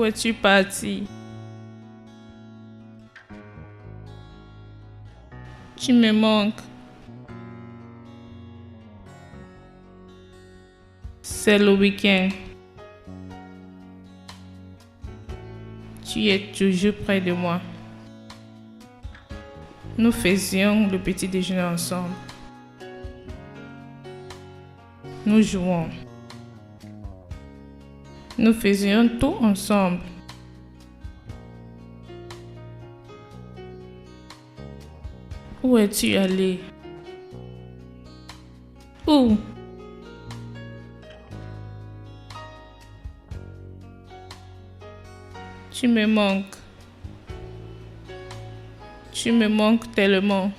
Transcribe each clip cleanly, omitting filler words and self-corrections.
Où es-tu parti? Tu me manques. C'est le week-end. Tu es toujours près de moi. Nous faisions le petit déjeuner ensemble. Nous jouons. Nous faisions tout ensemble. Où es-tu allé? Où? Tu me manques. Tu me manques tellement.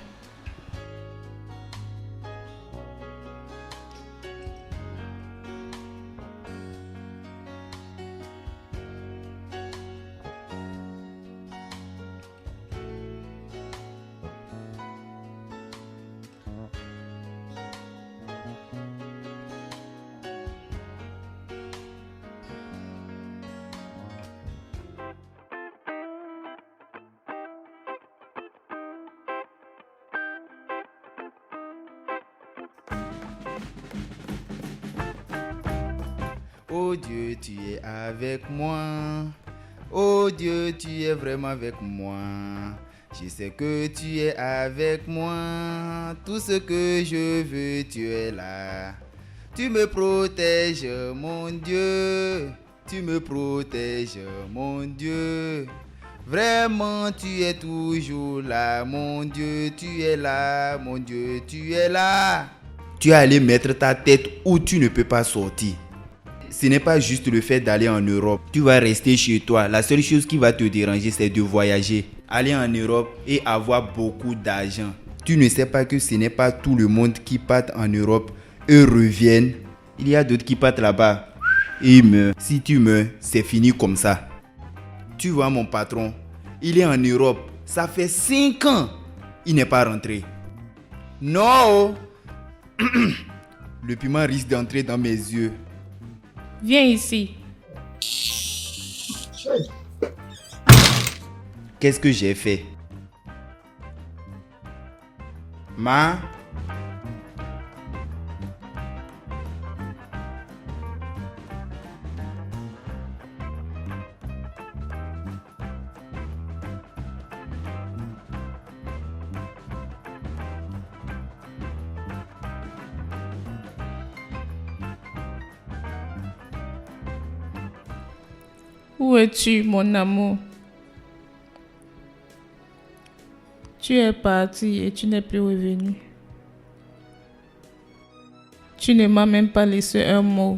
Oh Dieu, tu es avec moi. Oh Dieu, tu es vraiment avec moi. Je sais que tu es avec moi. Tout ce que je veux, tu es là. Tu me protèges, mon Dieu. Tu me protèges, mon Dieu. Vraiment, tu es toujours là, mon Dieu. Tu es là, mon Dieu, tu es là. Tu es allé mettre ta tête où tu ne peux pas sortir. Ce n'est pas juste le fait d'aller en Europe. Tu vas rester chez toi. La seule chose qui va te déranger, c'est de voyager. Aller en Europe et avoir beaucoup d'argent. Tu ne sais pas que ce n'est pas tout le monde qui part en Europe et reviennent. Il y a d'autres qui partent là-bas et ils meurent. Si tu meurs, c'est fini comme ça. Tu vois mon patron, il est en Europe. Ça fait 5 ans. Il n'est pas rentré. Non. Le piment risque d'entrer dans mes yeux. Viens ici. Qu'est-ce que j'ai fait? Ma? Où es-tu, mon amour? Tu es parti et tu n'es plus revenu. Tu ne m'as même pas laissé un mot.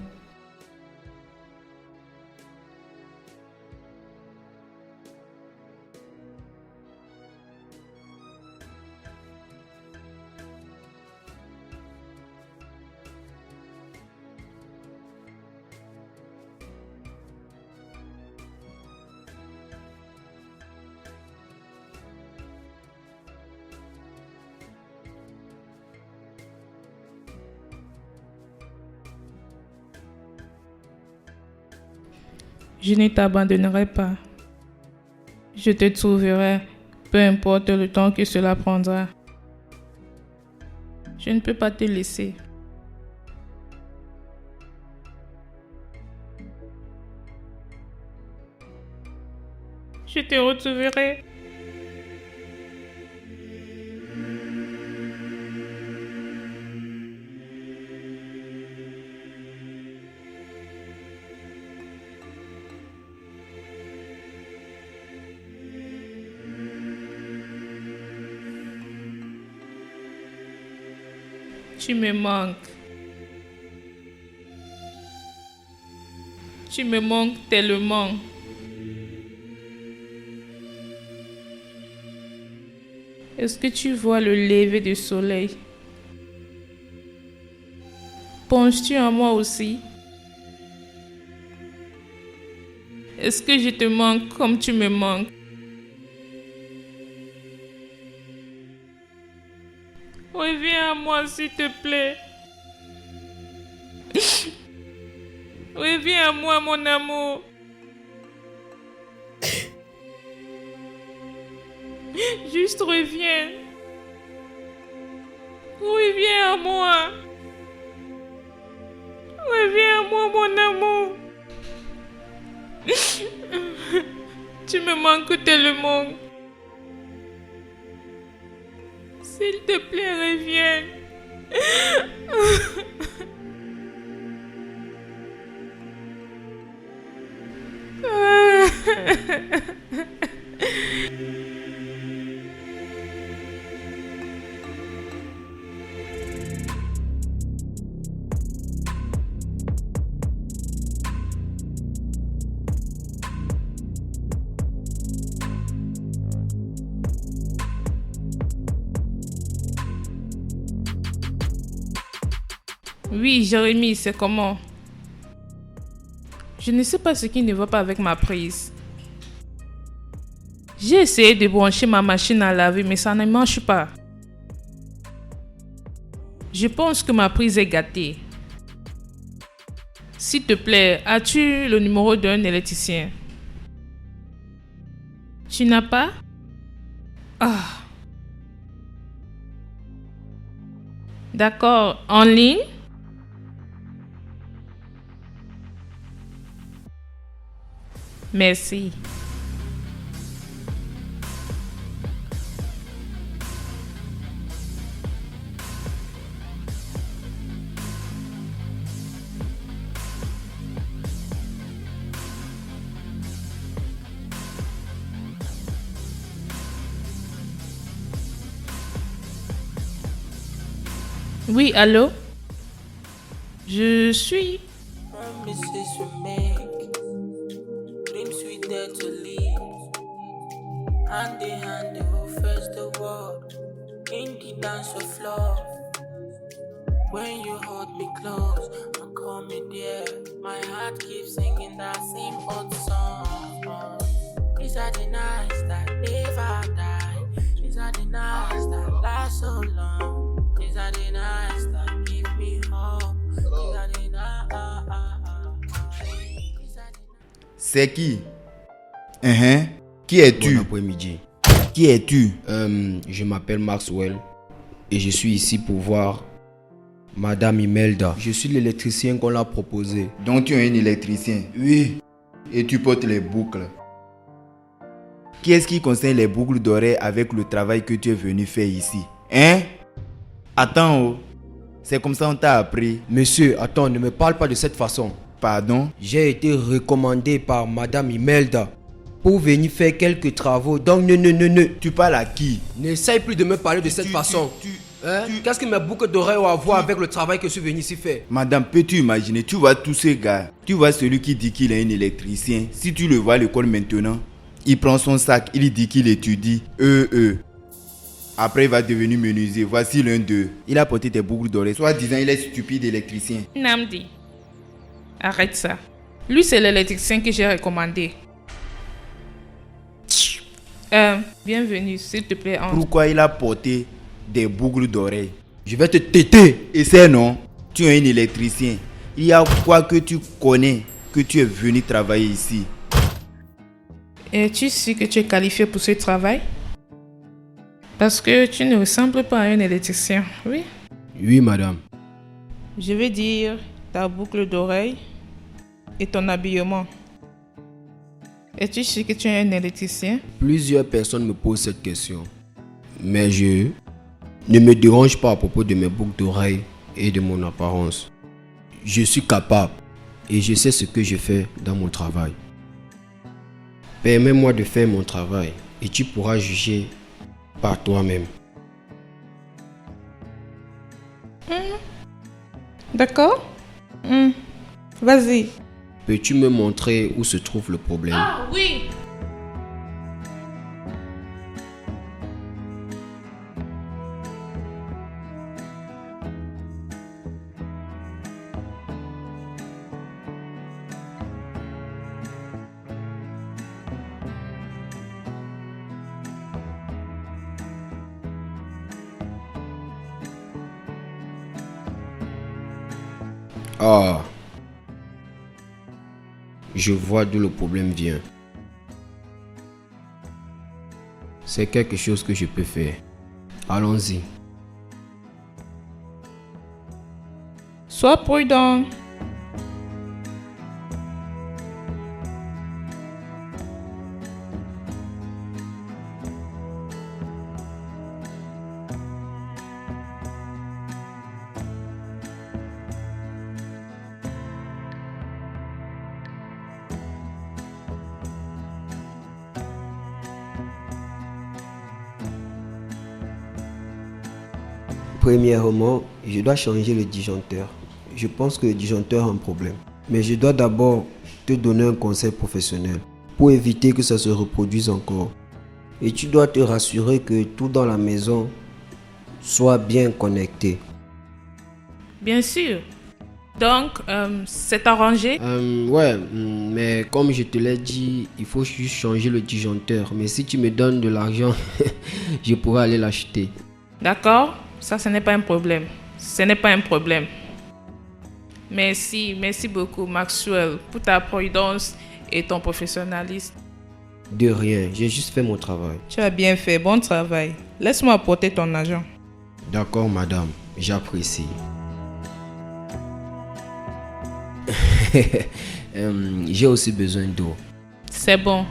Je ne t'abandonnerai pas. Je te trouverai, peu importe le temps que cela prendra. Je ne peux pas te laisser. Je te retrouverai. Tu me manques. Tu me manques tellement. Est-ce que tu vois le lever du soleil? Penses-tu à moi aussi? Est-ce que je te manque comme tu me manques? Reviens à moi, s'il te plaît. Reviens à moi, mon amour. Juste reviens. Reviens à moi. Reviens à moi, mon amour. Tu me manques tellement. S'il te plaît, reviens. Oui, Jérémy, c'est comment? Je ne sais pas ce qui ne va pas avec ma prise. J'ai essayé de brancher ma machine à laver, mais ça ne marche pas. Je pense que ma prise est gâtée. S'il te plaît, as-tu le numéro d'un électricien? Tu n'as pas? Ah. D'accord, en ligne? Merci. Oui, allô? Je suis... Promises we make, dreams we dare to leave. Hand in hand, they will face the world in the dance of love. When you hold me close and call me dear, my heart keeps singing that same old song. These are the nights that never die. These are the nights that last so long. These are the nights that give me hope. These are the C'est qui? Qui es-tu? Bon après-midi. Qui es-tu? Je m'appelle Maxwell et je suis ici pour voir Madame Imelda. Je suis l'électricien qu'on l'a proposé. Donc tu es un électricien? Oui. Et tu portes les boucles. Qu'est-ce qui concerne les boucles d'oreilles avec le travail que tu es venu faire ici? Attends, oh. C'est comme ça on t'a appris. Monsieur, attends, ne me parle pas de cette façon. Pardon? J'ai été recommandé par Madame Imelda pour venir faire quelques travaux. Donc, ne. Tu parles à qui? N'essaye plus de me parler de cette façon. Qu'est-ce que mes boucles d'oreilles ont à voir avec le travail que je suis venu ici faire? Madame, peux-tu imaginer? Tu vois tous ces gars. Tu vois celui qui dit qu'il est un électricien. Si tu le vois à l'école maintenant, il prend son sac, il dit qu'il étudie. Après, il va devenir menuisier. Voici l'un d'eux. Il a porté tes boucles d'oreilles. Soit disant, il est stupide électricien. Namdi, arrête ça. Lui, c'est l'électricien que j'ai recommandé. Bienvenue, s'il te plaît, entre. Pourquoi il a porté des boucles d'oreilles? Je vais te téter. Et c'est non? Tu es un électricien. Il y a quoi que tu connais que tu es venu travailler ici? Es-tu sûr que tu es qualifié pour ce travail? Parce que tu ne ressembles pas à un électricien, oui? Oui, madame. Je veux dire ta boucle d'oreille et ton habillement. Es-tu sûr que tu es un électricien? Plusieurs personnes me posent cette question. Mais je ne me dérange pas à propos de mes boucles d'oreilles et de mon apparence. Je suis capable et je sais ce que je fais dans mon travail. Permets-moi de faire mon travail et tu pourras juger par toi-même. D'accord? Vas-y. Peux-tu me montrer où se trouve le problème? Ah oui! Ah, je vois d'où le problème vient. c'est quelque chose que je peux faire. Allons-y. Sois prudent. Premièrement, je dois changer le disjoncteur. Je pense que le disjoncteur a un problème. Mais je dois d'abord te donner un conseil professionnel pour éviter que ça se reproduise encore. Et tu dois te rassurer que tout dans la maison soit bien connecté. Bien sûr. Donc, c'est arrangé. Ouais, mais comme je te l'ai dit, il faut juste changer le disjoncteur. Mais si tu me donnes de l'argent, je pourrai aller l'acheter. D'accord? Ça, ce n'est pas un problème. Ce n'est pas un problème. Merci beaucoup, Maxwell, pour ta prudence et ton professionnalisme. De rien, j'ai juste fait mon travail. Tu as bien fait, bon travail. Laisse-moi apporter ton argent. D'accord, madame, j'apprécie. J'ai aussi besoin d'eau. C'est bon.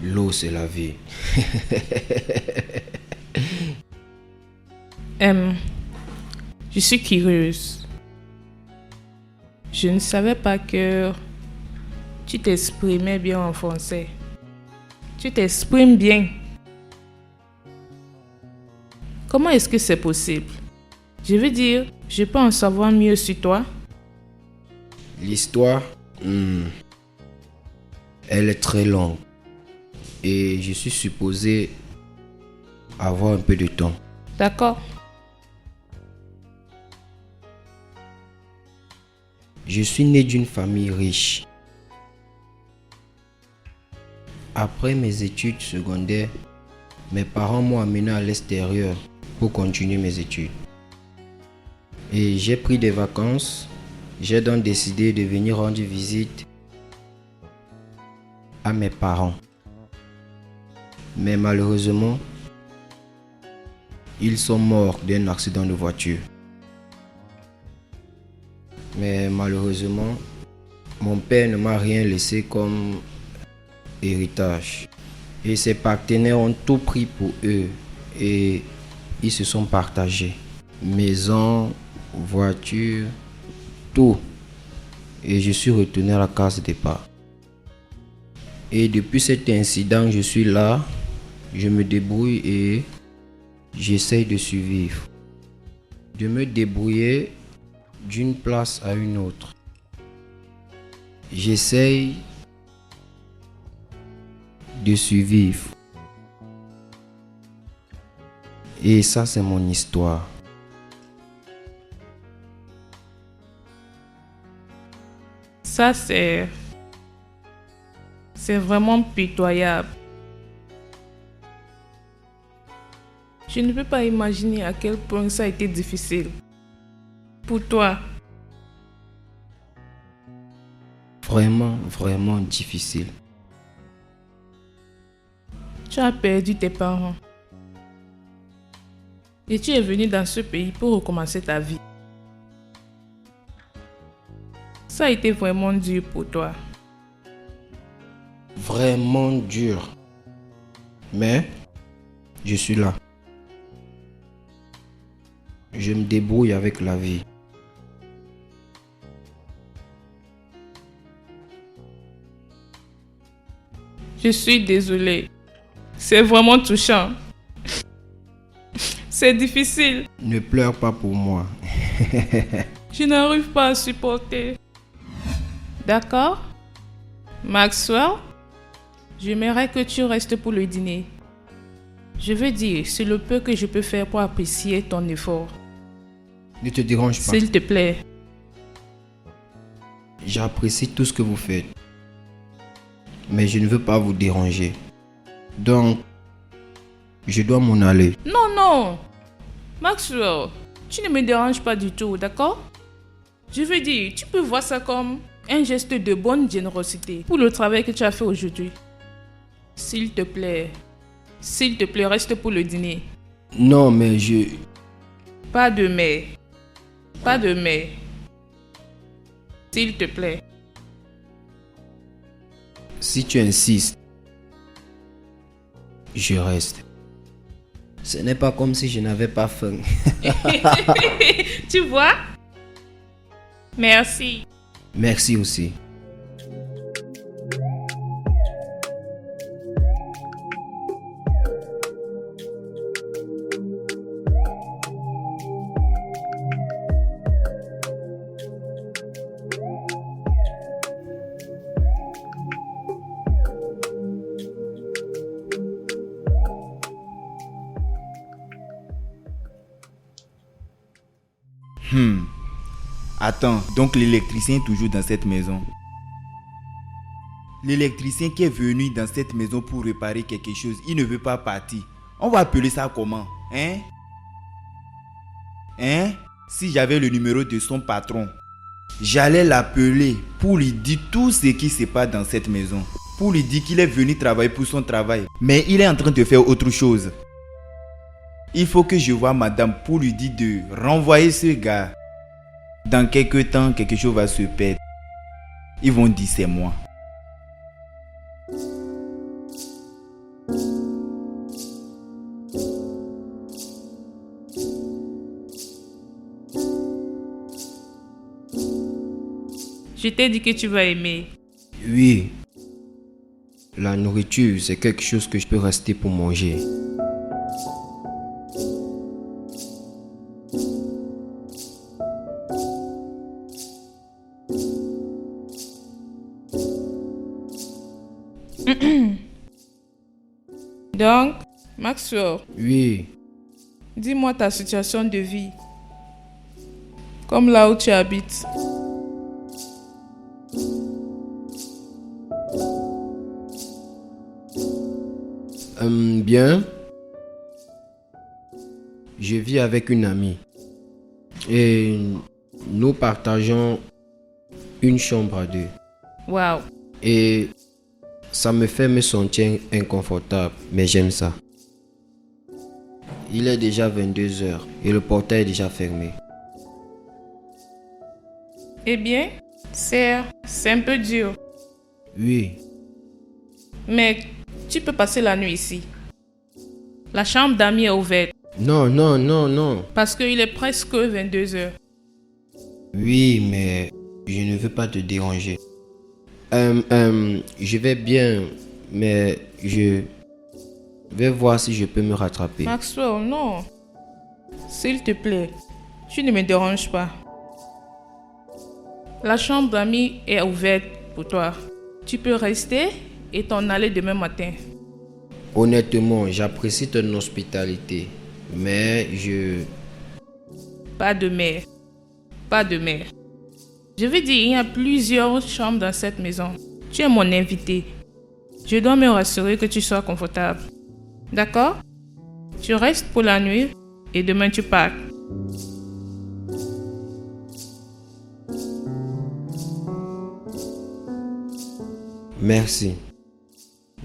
L'eau, c'est la vie. Je suis curieuse. Je ne savais pas que tu t'exprimais bien en français. Tu t'exprimes bien. Comment est-ce que c'est possible? Je veux dire, je peux en savoir mieux sur toi. L'histoire, elle est très longue. Et je suis supposé avoir un peu de temps. D'accord. Je suis né d'une famille riche. Après mes études secondaires, mes parents m'ont amené à l'extérieur pour continuer mes études. Et j'ai pris des vacances. J'ai donc décidé de venir rendre visite à mes parents. Mais malheureusement, ils sont morts d'un accident de voiture. Mais malheureusement, mon père ne m'a rien laissé comme héritage. Et ses partenaires ont tout pris pour eux et ils se sont partagés. Maison, voiture, tout. Et je suis retourné à la case départ. Et depuis cet incident, je suis là. Je me débrouille et j'essaye de survivre. De me débrouiller d'une place à une autre. J'essaye de survivre. Et ça, c'est mon histoire. Ça, c'est vraiment pitoyable. Je ne peux pas imaginer à quel point ça a été difficile. Pour toi. Vraiment, vraiment difficile. Tu as perdu tes parents. Et tu es venu dans ce pays pour recommencer ta vie. Ça a été vraiment dur pour toi. vraiment dur. Mais je suis là. Je me débrouille avec la vie. Je suis désolée. C'est vraiment touchant. C'est difficile. Ne pleure pas pour moi. Je n'arrive pas à supporter. D'accord? Maxwell, j'aimerais que tu restes pour le dîner. Je veux dire, c'est le peu que je peux faire pour apprécier ton effort. Ne te dérange pas. S'il te plaît. J'apprécie tout ce que vous faites. Mais je ne veux pas vous déranger. Donc, je dois m'en aller. Non, non. Maxwell, tu ne me déranges pas du tout, d'accord? Je veux dire, tu peux voir ça comme un geste de bonne générosité pour le travail que tu as fait aujourd'hui. S'il te plaît, reste pour le dîner. Non, mais je... Pas de mais. Pas de mais. S'il te plaît. Si tu insistes, je reste. Ce n'est pas comme si je n'avais pas faim. Tu vois? Merci. Merci aussi. Attends, donc l'électricien est toujours dans cette maison. L'électricien qui est venu dans cette maison pour réparer quelque chose, il ne veut pas partir. On va appeler ça comment? Si j'avais le numéro de son patron, j'allais l'appeler pour lui dire tout ce qui se passe dans cette maison. Pour lui dire qu'il est venu travailler pour son travail. Mais il est en train de faire autre chose. Il faut que je voie madame pour lui dire de renvoyer ce gars. Dans quelques temps, quelque chose va se perdre. Ils vont dire c'est moi. Je t'ai dit que tu vas aimer. Oui. La nourriture, c'est quelque chose que je peux rester pour manger. Donc, Maxwell, Oui. dis-moi ta situation de vie. Comme là où tu habites. Bien. Je vis avec une amie. Et nous partageons une chambre à deux. Waouh. Et ça me fait me sentir inconfortable, mais j'aime ça. Il est déjà 22 heures et le portail est déjà fermé. Eh bien, c'est un peu dur. Oui, Mais tu peux passer la nuit ici. La chambre d'amis est ouverte non. parce qu'il est presque 22 heures. Oui, mais je ne veux pas te déranger. Je vais bien, mais je vais voir si je peux me rattraper. Maxwell, non. S'il te plaît, tu ne me déranges pas. La chambre d'amis est ouverte pour toi. Tu peux rester et t'en aller demain matin. Honnêtement, j'apprécie ton hospitalité, mais Pas de mer. Pas de mer. Je veux dire, il y a plusieurs chambres dans cette maison. Tu es mon invité. Je dois me rassurer que tu sois confortable. D'accord? Tu restes pour la nuit et demain tu pars. Merci.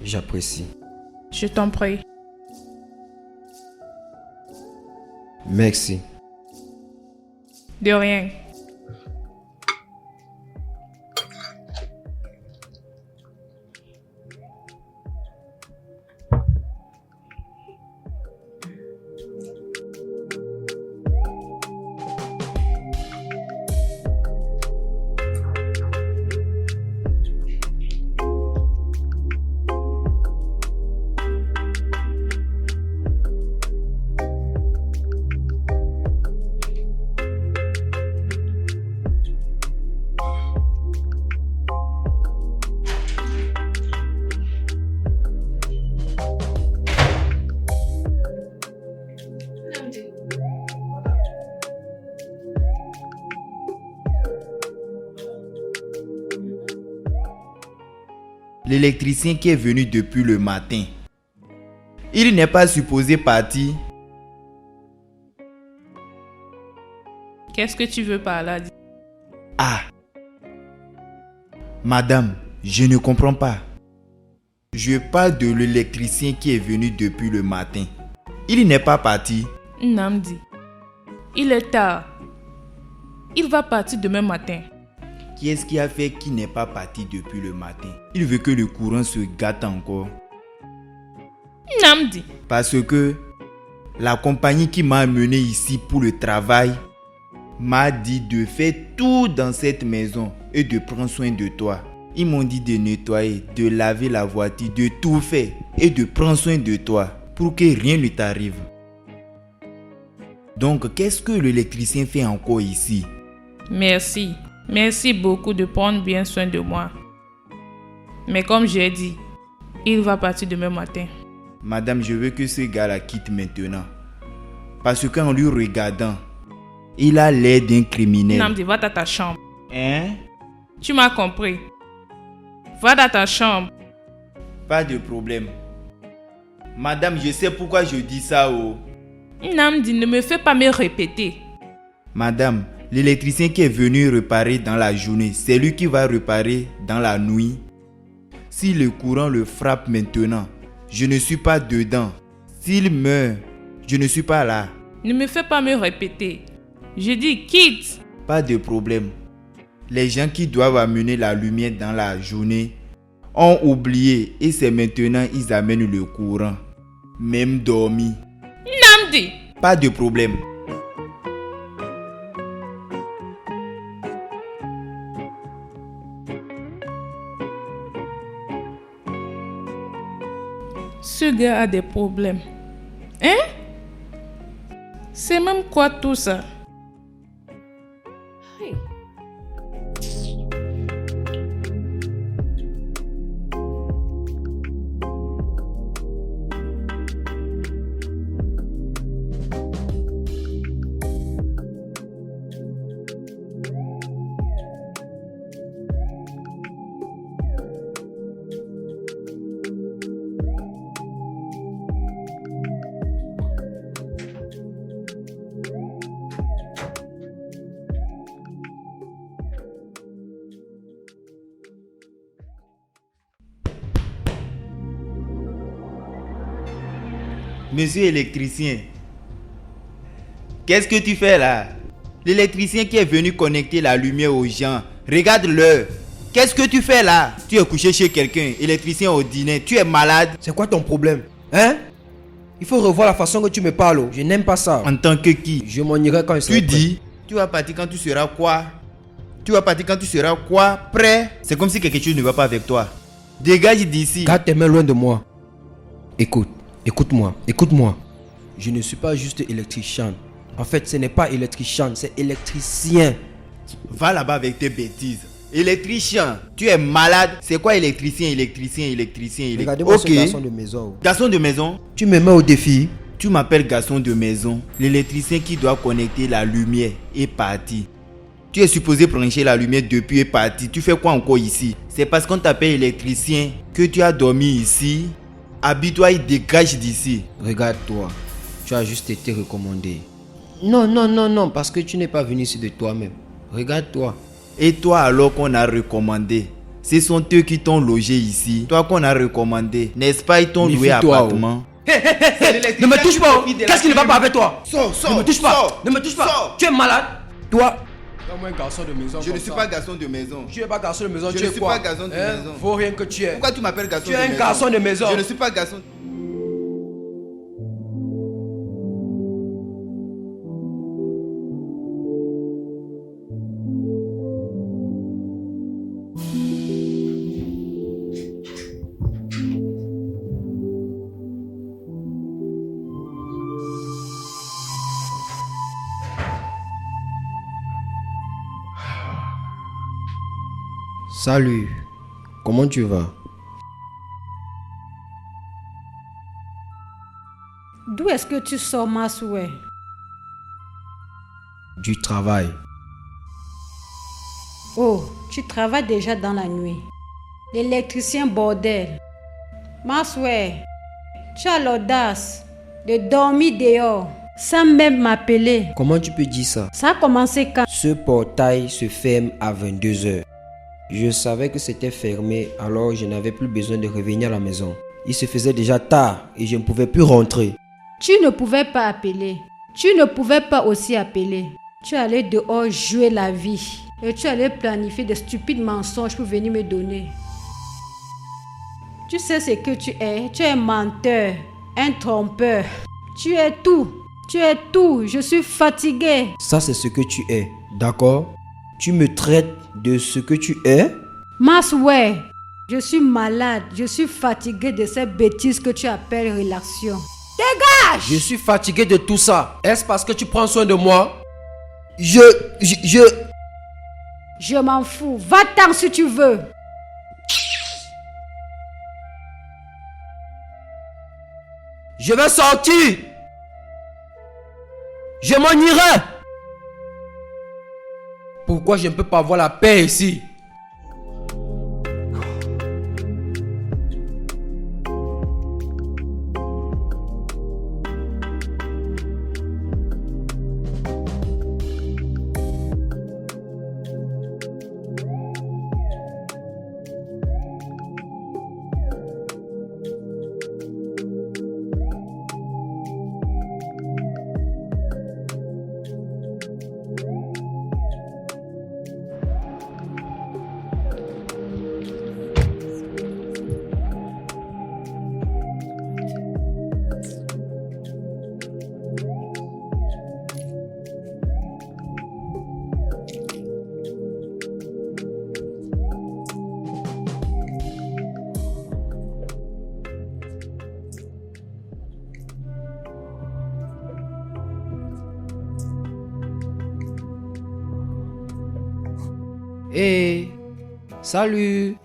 J'apprécie. Je t'en prie. Merci. De rien. l'électricien qui est venu depuis le matin. Il n'est pas supposé partir. Qu'est-ce que tu veux par là? Ah, madame, je ne comprends pas. Je parle de l'électricien qui est venu depuis le matin. Il n'est pas parti. Namdi, il est tard. Il va partir demain matin. Qui est-ce qui a fait qu'il n'est pas parti depuis le matin? Il veut que le courant se gâte encore. Namdi, Parce que la compagnie qui m'a amené ici pour le travail m'a dit de faire tout dans cette maison et de prendre soin de toi. Ils m'ont dit de nettoyer, de laver la voiture, de tout faire et de prendre soin de toi pour que rien ne t'arrive. Donc, qu'est-ce que l'électricien fait encore ici? merci. Merci beaucoup de prendre bien soin de moi. Mais comme j'ai dit, il va partir demain matin. Madame, je veux que ce gars-là quitte maintenant. Parce qu'en lui regardant, il a l'air d'un criminel. Namdi, va dans ta chambre. Hein? Tu m'as compris. Va dans ta chambre. Pas de problème. Madame, je sais pourquoi je dis ça. Namdi, ne me fais pas me répéter. Madame, l'électricien qui est venu réparer dans la journée, c'est lui qui va réparer dans la nuit. Si le courant le frappe maintenant, je ne suis pas dedans. S'il meurt, je ne suis pas là. Ne me fais pas me répéter. Je dis quitte. Pas de problème. Les gens qui doivent amener la lumière dans la journée ont oublié et c'est maintenant ils amènent le courant. Même dormi. Namdi. Pas de problème. Ce gars a des problèmes. Hein? C'est même quoi tout ça? Monsieur électricien, qu'est-ce que tu fais là? L'électricien qui est venu connecter la lumière aux gens, regarde l'heure. Qu'est-ce que tu fais là? Tu es couché chez quelqu'un, électricien ordinaire, tu es malade. C'est quoi ton problème? Hein? Il faut revoir la façon que tu me parles. Je n'aime pas ça. En tant que qui? Je m'en irai quand il sera Tu prêt. dis, tu vas partir quand tu seras quoi? Tu vas partir quand tu seras quoi? Prêt? C'est comme si quelque chose ne va pas avec toi. Dégage d'ici. Garde tes mains loin de moi. Écoute-moi. Je ne suis pas juste électricien. En fait, ce n'est pas électricien, c'est électricien. Va là-bas avec tes bêtises. Électricien, tu es malade. C'est quoi électricien? Regardez-moi ce Ok. garçon de maison. Garçon de maison? Tu me mets au défi. Tu m'appelles garçon de maison. L'électricien qui doit connecter la lumière est parti. Tu es supposé brancher la lumière depuis et parti. Tu fais quoi encore ici? C'est parce qu'on t'appelle électricien que tu as dormi ici. Habille-toi et dégage d'ici. Regarde-toi. Tu as juste été recommandé. Non, parce que tu n'es pas venu ici de toi-même. Regarde-toi. Et toi alors qu'on a recommandé? Ce sont eux qui t'ont logé ici. Toi qu'on a recommandé. N'est-ce pas, ils t'ont loué Méfie-toi, appartement. Ne me touche pas. Qu'est-ce qui ne va pas avec toi? Sors. Ne me touche pas. Ne me touche pas. Sors. Tu es malade. Toi. Donne-moi un garçon de maison. Je ne suis pas garçon de maison. Tu n'es pas garçon de maison. Je tu ne es suis quoi? pas garçon de maison. Faut rien que tu es. Pourquoi tu m'appelles garçon Tu de es maison? un garçon de maison. Je ne suis pas garçon. Salut. Comment tu vas? D'où est-ce que tu sors, Masoué? Du travail. Oh, tu travailles déjà dans la nuit. L'électricien bordel. Maxwell, tu as l'audace de dormir dehors sans même m'appeler. Comment tu peux dire ça? Ça a commencé quand? Ce portail se ferme à 22h. Je savais que c'était fermé, alors je n'avais plus besoin de revenir à la maison. Il se faisait déjà tard et je ne pouvais plus rentrer. Tu ne pouvais pas appeler. Tu ne pouvais pas aussi appeler. Tu allais dehors jouer la vie. Et tu allais planifier des stupides mensonges pour venir me donner. Tu sais ce que tu es. Tu es un menteur, un trompeur. Tu es tout. Tu es tout. Je suis fatiguée. Ça, c'est ce que tu es, d'accord? Tu me traites de ce que tu es? Maxwell, je suis malade. Je suis fatiguée de ces bêtises que tu appelles relation. Dégage! Je suis fatigué de tout ça. Est-ce parce que tu prends soin de moi? Je m'en fous. Va-t'en si tu veux. Je vais sortir. Je m'en irai. Pourquoi je ne peux pas avoir la paix ici? Hey, salut.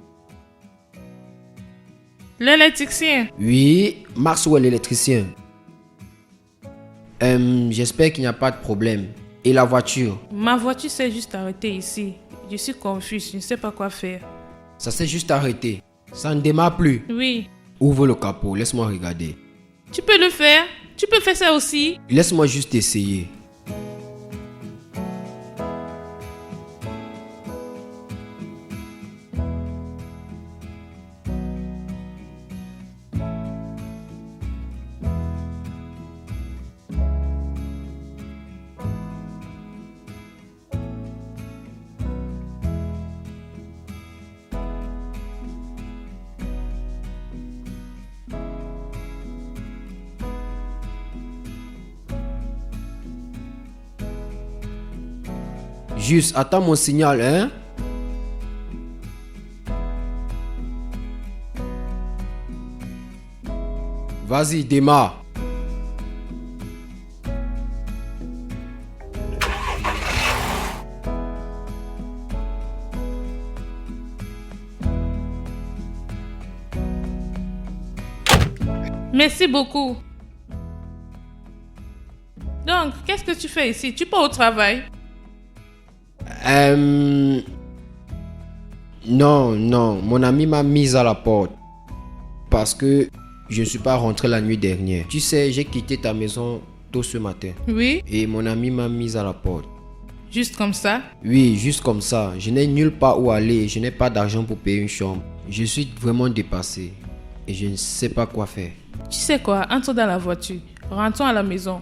L'électricien. Oui, Maxwell l'électricien. J'espère qu'il n'y a pas de problème. Et la voiture? Ma voiture s'est juste arrêtée ici. Je suis confuse, je ne sais pas quoi faire. Ça s'est juste arrêté. Ça ne démarre plus. Oui. Ouvre le capot, laisse-moi regarder. Tu peux le faire? Tu peux faire ça aussi? Laisse-moi juste essayer. Juste, attends mon signal, hein? Vas-y, démarre. Merci beaucoup. Donc, qu'est-ce que tu fais ici? Tu pars au travail? Non, mon ami m'a mise à la porte parce que je ne suis pas rentré la nuit dernière. Tu sais, j'ai quitté ta maison tôt ce matin Oui. et mon ami m'a mise à la porte. Juste comme ça? Oui, juste comme ça. Je n'ai nulle part où aller, je n'ai pas d'argent pour payer une chambre. Je suis vraiment dépassé et je ne sais pas quoi faire. Tu sais quoi? Entre dans la voiture. Rentrons à la maison.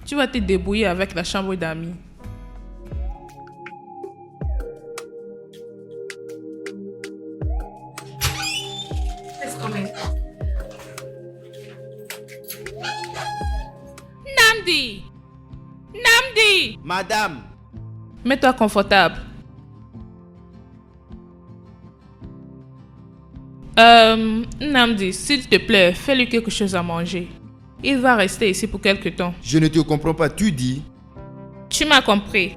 Tu vas te débrouiller avec la chambre d'amis. Namdi! Madame, Mets-toi confortable. Namdi, s'il te plaît, fais-lui quelque chose à manger. Il va rester ici pour quelque temps. je ne te comprends pas. Tu dis? Tu m'as compris.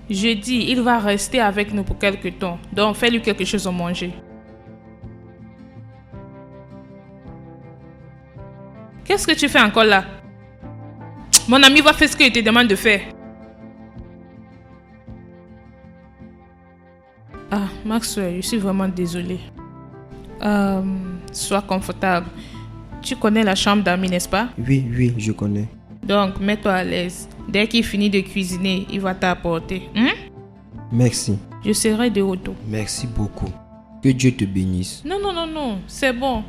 Je dis, il va rester avec nous pour quelque temps. Donc, fais-lui quelque chose à manger. Qu'est-ce que tu fais encore là? Mon ami va faire ce qu'il te demande de faire. Ah, Maxwell, je suis vraiment désolée. Sois confortable. Tu connais la chambre d'amis, n'est-ce pas? Oui, je connais. Donc, mets-toi à l'aise. Dès qu'il finit de cuisiner, il va t'apporter. Merci. Je serai de retour. Merci beaucoup. Que Dieu te bénisse. Non, c'est bon.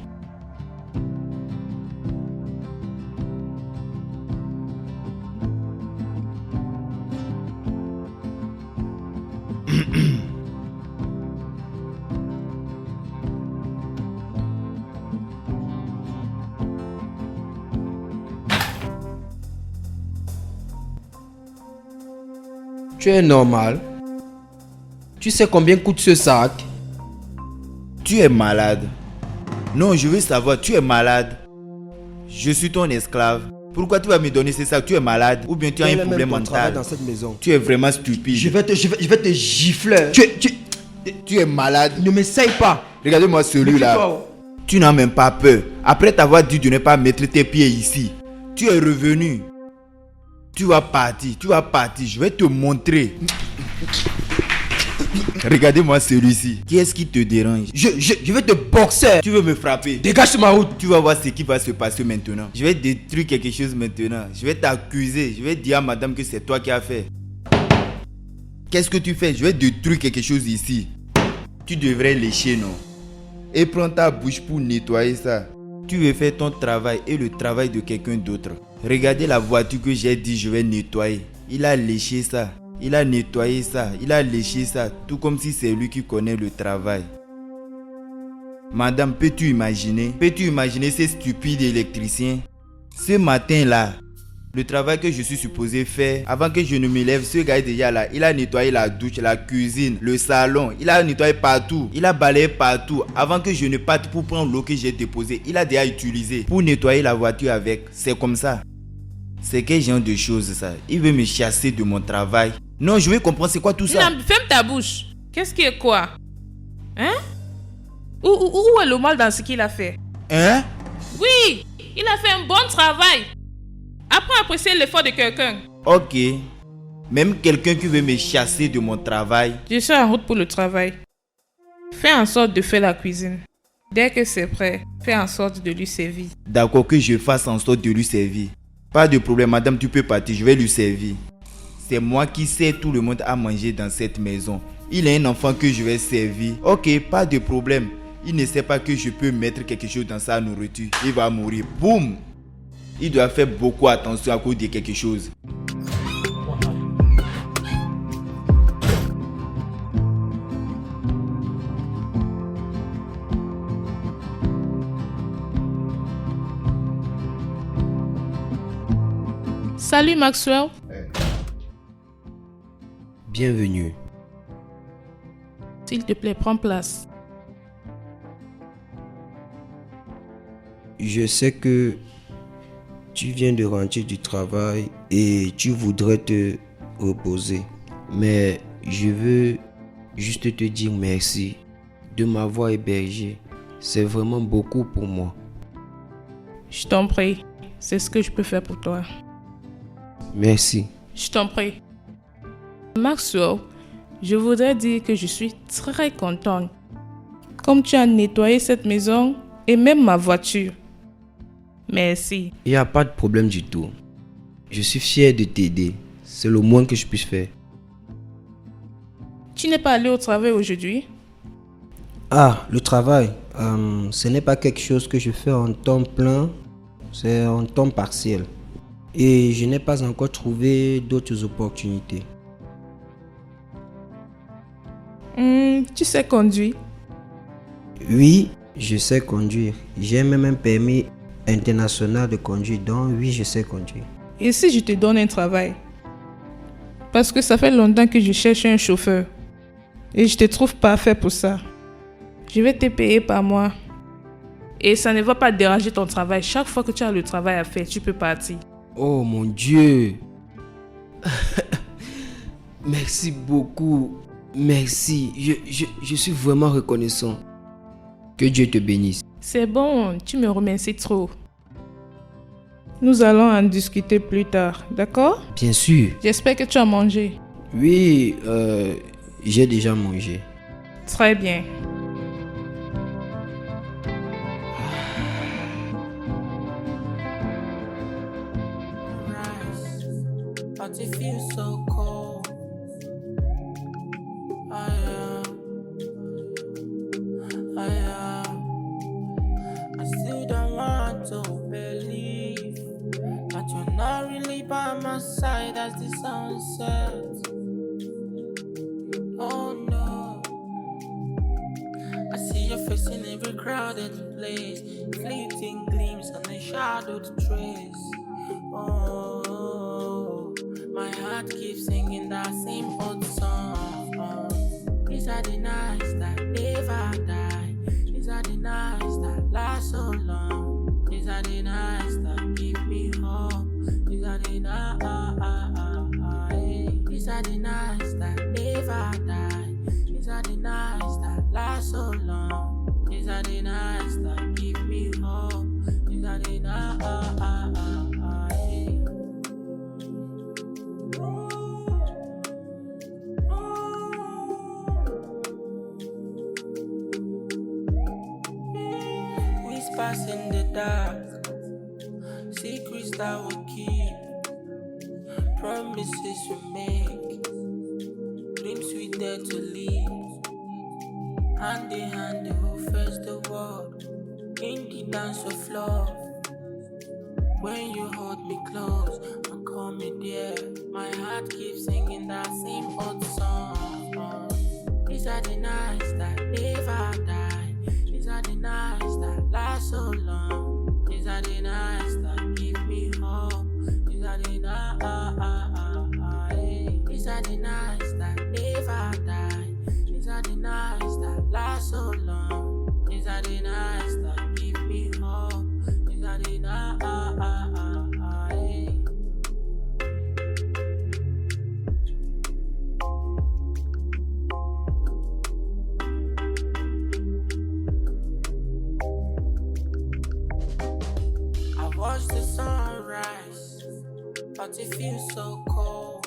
Tu es normal. Tu sais combien coûte ce sac? Tu es malade. Non, je veux savoir, tu es malade. Je suis ton esclave. Pourquoi tu vas me donner ce sac? Tu es malade ou bien tu as un problème mental dans cette maison. Tu es vraiment stupide. Je vais te gifler. Tu es malade. Ne m'essaye pas. Regardez-moi celui-là. Tu n'as même pas peur. Après t'avoir dit de ne pas mettre tes pieds ici, tu es revenu. Tu vas partir. Je vais te montrer. Regardez-moi celui-ci. Qui est-ce qui te dérange? Je vais te boxer. Tu veux me frapper? Dégage de ma route. Tu vas voir ce qui va se passer maintenant. Je vais détruire quelque chose maintenant. Je vais t'accuser. Je vais dire à madame que c'est toi qui as fait. Qu'est-ce que tu fais? Je vais détruire quelque chose ici. Tu devrais lécher, non? Et prends ta bouche pour nettoyer ça. Tu veux faire ton travail et le travail de quelqu'un d'autre. Regardez la voiture que j'ai dit je vais nettoyer. Il a léché ça. Il a nettoyé ça. Il a léché ça. Tout comme si c'est lui qui connaît le travail. Madame, peux-tu imaginer ces stupides électriciens? Ce matin-là, le travail que je suis supposé faire, avant que je ne me lève, ce gars est déjà là. Il a nettoyé la douche, la cuisine, le salon. Il a nettoyé partout. Il a balayé partout. Avant que je ne parte pour prendre l'eau que j'ai déposée, il a déjà utilisé pour nettoyer la voiture avec. C'est comme ça. C'est quel genre de choses ça? Il veut me chasser de mon travail. Non, je veux comprendre c'est quoi tout ça. Non, ferme ta bouche. Qu'est-ce qui est quoi? Hein? Où est le mal dans ce qu'il a fait? Hein? Oui, il a fait un bon travail. Apprends à apprécier l'effort de quelqu'un. Ok. Même quelqu'un qui veut me chasser de mon travail. Je suis en route pour le travail. Fais en sorte de faire la cuisine. Dès que c'est prêt, fais en sorte de lui servir. D'accord, que je fasse en sorte de lui servir. Pas de problème, madame, tu peux partir, je vais lui servir. C'est moi qui sais tout le monde à manger dans cette maison. Il est un enfant que je vais servir. Ok, pas de problème. Il ne sait pas que je peux mettre quelque chose dans sa nourriture. Il va mourir. Boum! Il doit faire beaucoup attention à cause de quelque chose. Salut Maxwell. Bienvenue. S'il te plaît, prends place. Je sais que tu viens de rentrer du travail et tu voudrais te reposer. Mais je veux juste te dire merci de m'avoir hébergé. C'est vraiment beaucoup pour moi. Je t'en prie. C'est ce que je peux faire pour toi. Merci. Je t'en prie. Maxwell, je voudrais dire que je suis très contente. Comme tu as nettoyé cette maison et même ma voiture. Merci. Il n'y a pas de problème du tout. Je suis fier de t'aider. C'est le moins que je puisse faire. Tu n'es pas allé au travail aujourd'hui? Ah, le travail. Ce n'est pas quelque chose que je fais en temps plein. C'est en temps partiel. Et je n'ai pas encore trouvé d'autres opportunités. Tu sais conduire? Oui, je sais conduire. J'ai même un permis international de conduire. Donc oui, je sais conduire. Et si je te donne un travail? Parce que ça fait longtemps que je cherche un chauffeur. Et je te trouve parfait pour ça. Je vais te payer par mois. Et ça ne va pas déranger ton travail. Chaque fois que tu as le travail à faire, tu peux partir. Oh mon Dieu. Merci beaucoup. Merci. Je suis vraiment reconnaissant. Que Dieu te bénisse. C'est bon, tu me remercies trop. Nous allons en discuter plus tard, d'accord? Bien sûr. J'espère que tu as mangé. Oui, j'ai déjà mangé. Très bien. Rise, but it feels so cold. I still don't want to believe that you're not really by my side as the sun sets. Oh no, I see your face in every crowded place, fleeting gleams on a shadowed trace. Oh, my heart keeps singing that same old song. These are the nights that never die. These are the nights that last so long. These are the nights that give me hope. These are the nights. These are the nights that never die. These are the nights that last so long. These are the nights that give me hope. These are the nights. Whispers in the dark, secrets that we keep, promises we make, dreams we dare to leave. Hand in hand, they will face the world in the dance of love. When you hold me close and call me dear, my heart keeps singing that same old song. These are the nights that never die. These are the nights that last so long. These are the nights that give me hope. These are the nights. These are the nights that never die. These are the nights that last so long. These are the nights that give me hope. These are the nights. I watch the sunrise, but it feels so cold.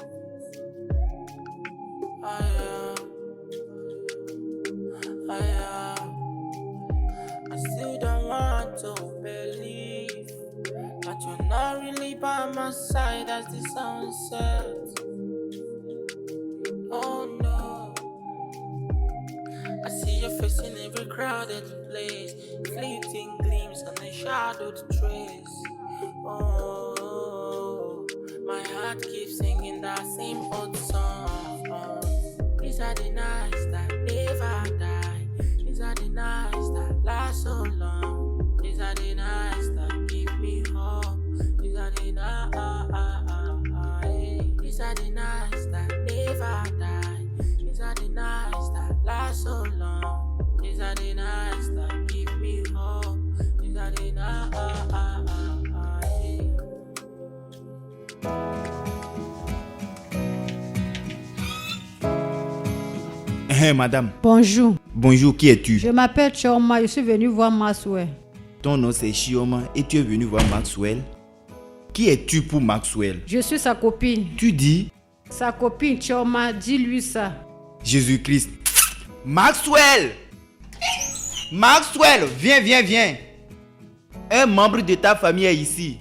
I still don't want to believe that you're not really by my side as the sun sets. Oh no, I see your face in every crowded place, fleeting gleams on a shadowed trace. Oh, my heart keeps singing that same old song. These are the nights that never die. These are the nights that last so long. These are the nights that give me hope. These are the nights. These are the nights that never die. These are the nights that last so long. These are the nights that give me hope. These are the nights. Madame. Bonjour. Bonjour, qui es-tu? Je m'appelle Chioma, je suis venue voir Maxwell. Ton nom c'est Chioma et tu es venu voir Maxwell. Qui es-tu pour Maxwell? Je suis sa copine. Tu dis Sa copine Chioma, dis-lui ça. Jésus-Christ. Maxwell! Maxwell, viens. Un membre de ta famille est ici.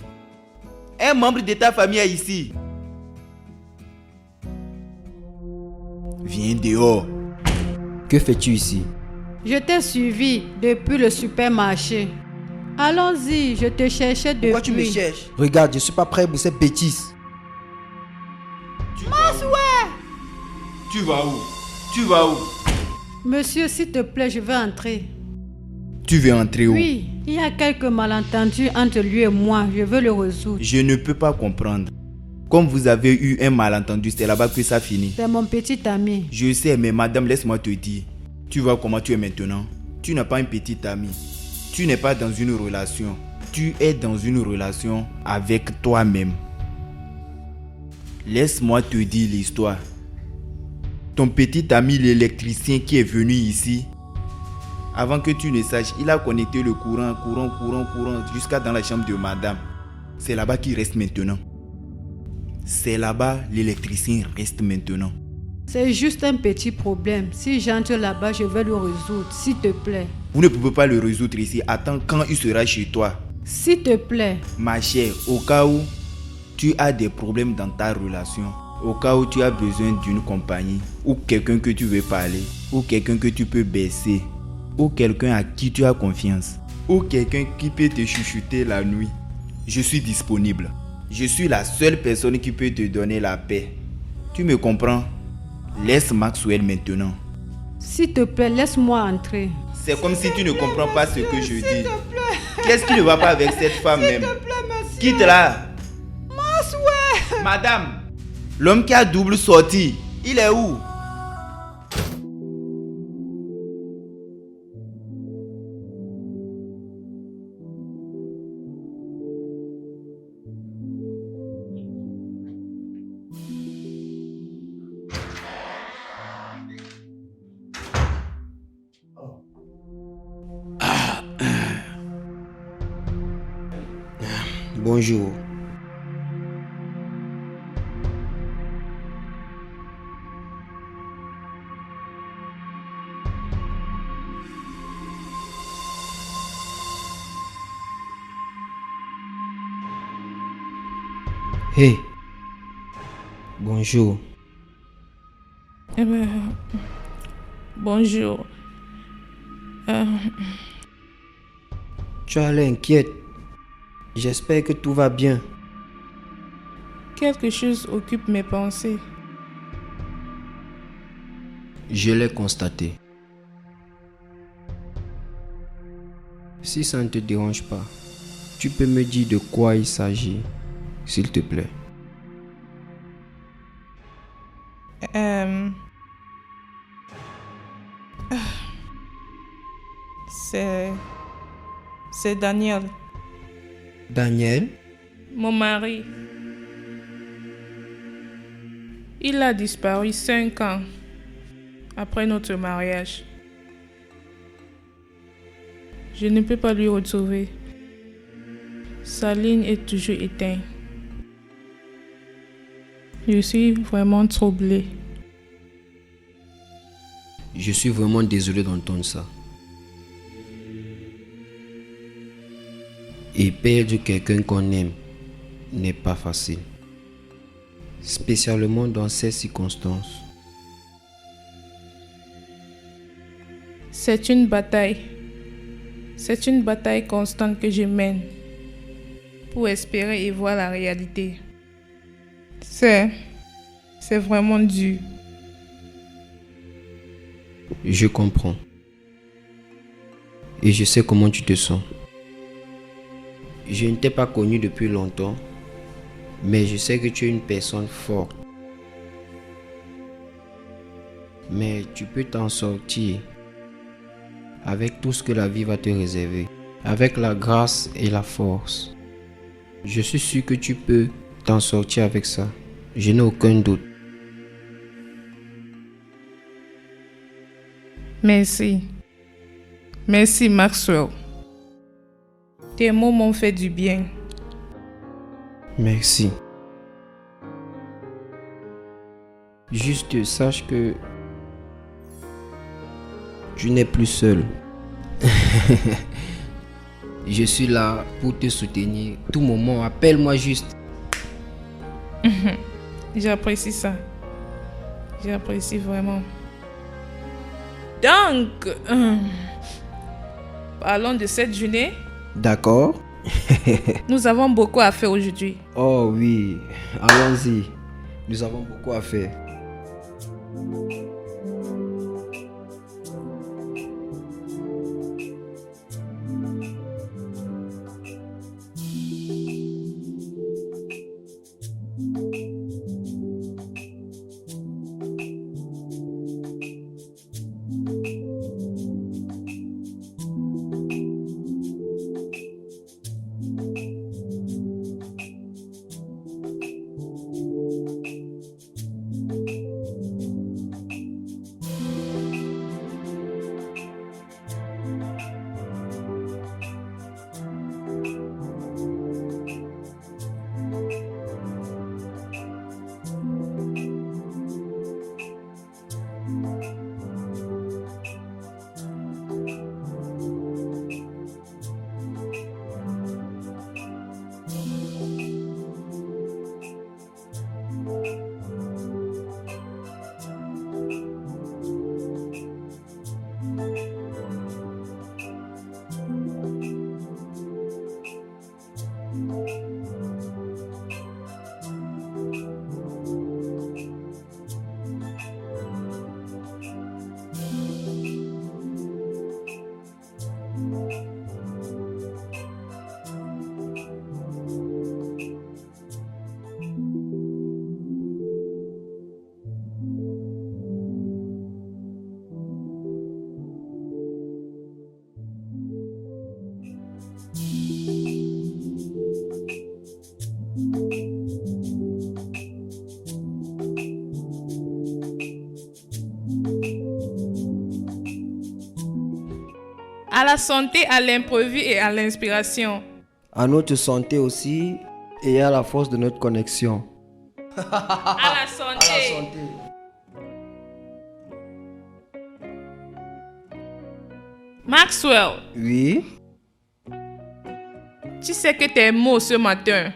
Un membre de ta famille est ici. Viens dehors. Que fais-tu ici? Je t'ai suivi depuis le supermarché. Allons-y, je te cherchais depuis. Pourquoi tu me cherches? Regarde, je suis pas prêt pour cette bêtise. Tu vas où? Tu vas où? Monsieur, s'il te plaît, je veux entrer. Tu veux entrer où? Oui, il y a quelques malentendus entre lui et moi. Je veux le résoudre. Je ne peux pas comprendre. Comme vous avez eu un malentendu, c'est là-bas que ça finit. C'est mon petit ami. Je sais, mais madame, laisse-moi te dire. Tu vois comment tu es maintenant. Tu n'as pas un petit ami. Tu n'es pas dans une relation. Tu es dans une relation avec toi-même. Laisse-moi te dire l'histoire. Ton petit ami l'électricien qui est venu ici, avant que tu ne saches, il a connecté le courant jusqu'à dans la chambre de madame. C'est là-bas qu'il reste maintenant. C'est là-bas l'électricien reste maintenant. C'est juste un petit problème. Si j'entre là-bas, je vais le résoudre, s'il te plaît. Vous ne pouvez pas le résoudre ici. Attends quand il sera chez toi. S'il te plaît. Ma chère, au cas où tu as des problèmes dans ta relation, au cas où tu as besoin d'une compagnie, ou quelqu'un que tu veux parler, ou quelqu'un que tu peux baisser, ou quelqu'un à qui tu as confiance, ou quelqu'un qui peut te chuchoter la nuit, je suis disponible. Je suis la seule personne qui peut te donner la paix. Tu me comprends? Laisse Maxwell maintenant. S'il te plaît, laisse-moi entrer. C'est comme si tu ne comprends pas ce que je dis. Qu'est-ce qui ne va pas avec cette femme même? Quitte-la. Madame, l'homme qui a double sortie, il est où? Bonjour. Hey. Bonjour. Eh ben, bonjour. Tu as l'air inquiète. J'espère que tout va bien. Quelque chose occupe mes pensées. Je l'ai constaté. Si ça ne te dérange pas, tu peux me dire de quoi il s'agit, s'il te plaît. C'est Daniel, Daniel? mon mari. Il a disparu 5 ans après notre mariage. Je ne peux pas lui retrouver. Sa ligne est toujours éteinte. Je suis vraiment troublée. Je suis vraiment désolé d'entendre ça. Et perdre quelqu'un qu'on aime n'est pas facile. Spécialement dans ces circonstances. C'est une bataille. C'est une bataille constante que je mène pour espérer y voir la réalité. C'est vraiment dur. Je comprends. Et je sais comment tu te sens. Je ne t'ai pas connu depuis longtemps, mais je sais que tu es une personne forte. Mais tu peux t'en sortir avec tout ce que la vie va te réserver, avec la grâce et la force. Je suis sûr que tu peux t'en sortir avec ça. Je n'ai aucun doute. Merci. Merci Maxwell. Tes mots m'ont fait du bien. Merci. Juste sache que tu n'es plus seul. Je suis là pour te soutenir. Tout moment, appelle-moi juste. J'apprécie ça. J'apprécie vraiment. Donc, parlons de cette journée. D'accord. Nous avons beaucoup à faire aujourd'hui. Oh oui, allons-y. Nous avons beaucoup à faire. À la santé, à l'imprévu et à l'inspiration. À notre santé aussi et à la force de notre connexion. À la santé. Maxwell, Oui. tu sais que tes mots ce matin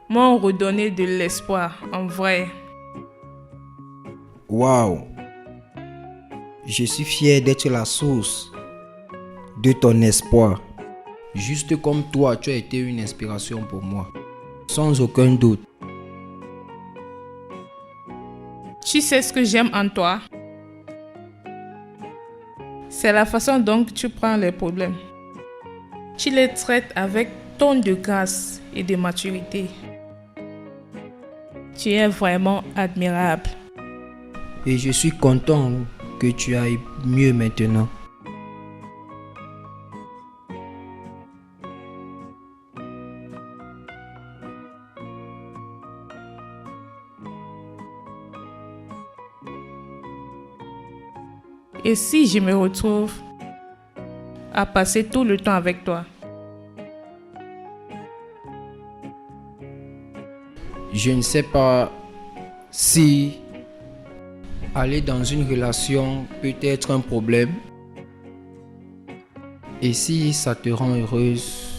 m'ont redonné de l'espoir, en vrai. Waouh. Je suis fier d'être la source de ton espoir. Juste comme toi, tu as été une inspiration pour moi. Sans aucun doute. Tu sais ce que j'aime en toi? C'est la façon dont tu prends les problèmes. Tu les traites avec tant de grâce et de maturité. Tu es vraiment admirable. Et je suis content que tu ailles mieux maintenant. Et si je me retrouve à passer tout le temps avec toi? Je ne sais pas si aller dans une relation peut être un problème. Et si ça te rend heureuse,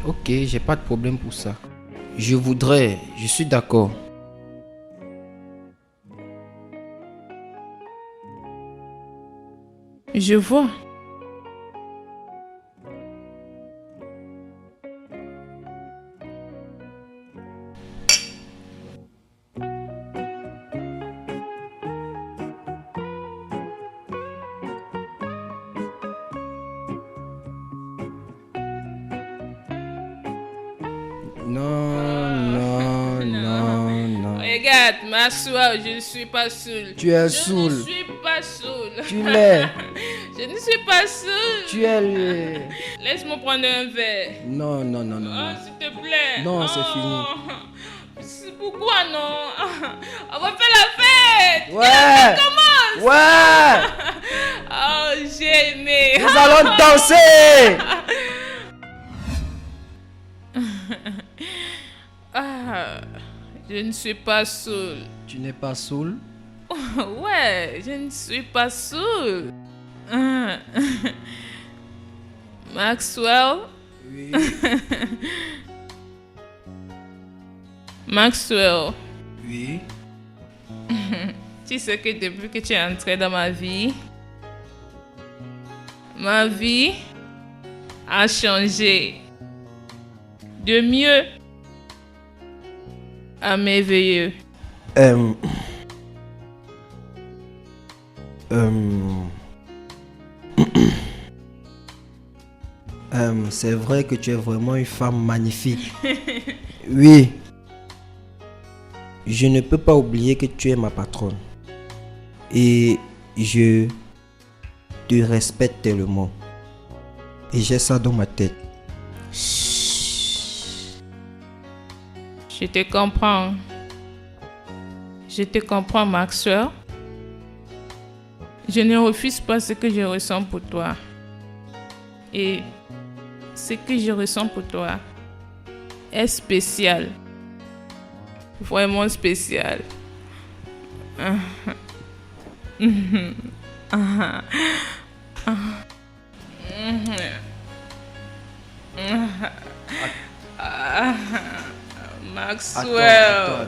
ok, j'ai pas de problème pour ça. Je suis d'accord. Je vois. Non. Regarde, Maxwell, je ne suis pas saoul. Tu es Je saoul. ne suis pas saoul. Tu l'es. Je ne suis pas saoul. Tu es... Laisse-moi prendre un verre. Non. Oh, s'il te plaît. Non, c'est C'est pourquoi non? On va faire la fête. Ouais. Commence. Ouais. Oh, j'ai aimé. Nous allons danser. Je ne suis pas saoul. Tu n'es pas saoul? Ouais, je ne suis pas saoul. Maxwell? Oui. Maxwell, Oui. tu sais que depuis que tu es entré dans ma vie a changé. De mieux à merveilleux. C'est vrai que tu es vraiment une femme magnifique. Oui. Je ne peux pas oublier que tu es ma patronne. Et je te respecte tellement. Et j'ai ça dans ma tête. Je te comprends. Je te comprends, Maxwell. Je ne refuse pas ce que je ressens pour toi. Et ce que je ressens pour toi est spécial. Vraiment spécial. Maxwell.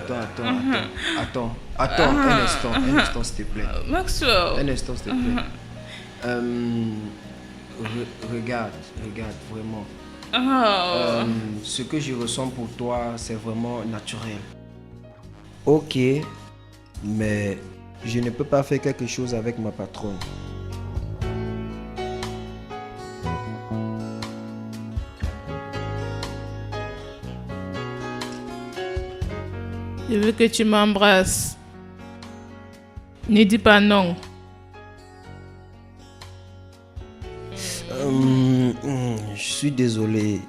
Attends, un instant, s'il te plaît. Maxwell. Un instant, s'il te plaît. Regarde, vraiment. Ce que je ressens pour toi, c'est vraiment naturel. Ok, mais je ne peux pas faire quelque chose avec ma patronne. Je veux que tu m'embrasses. Ne dis pas non. Je suis désolé.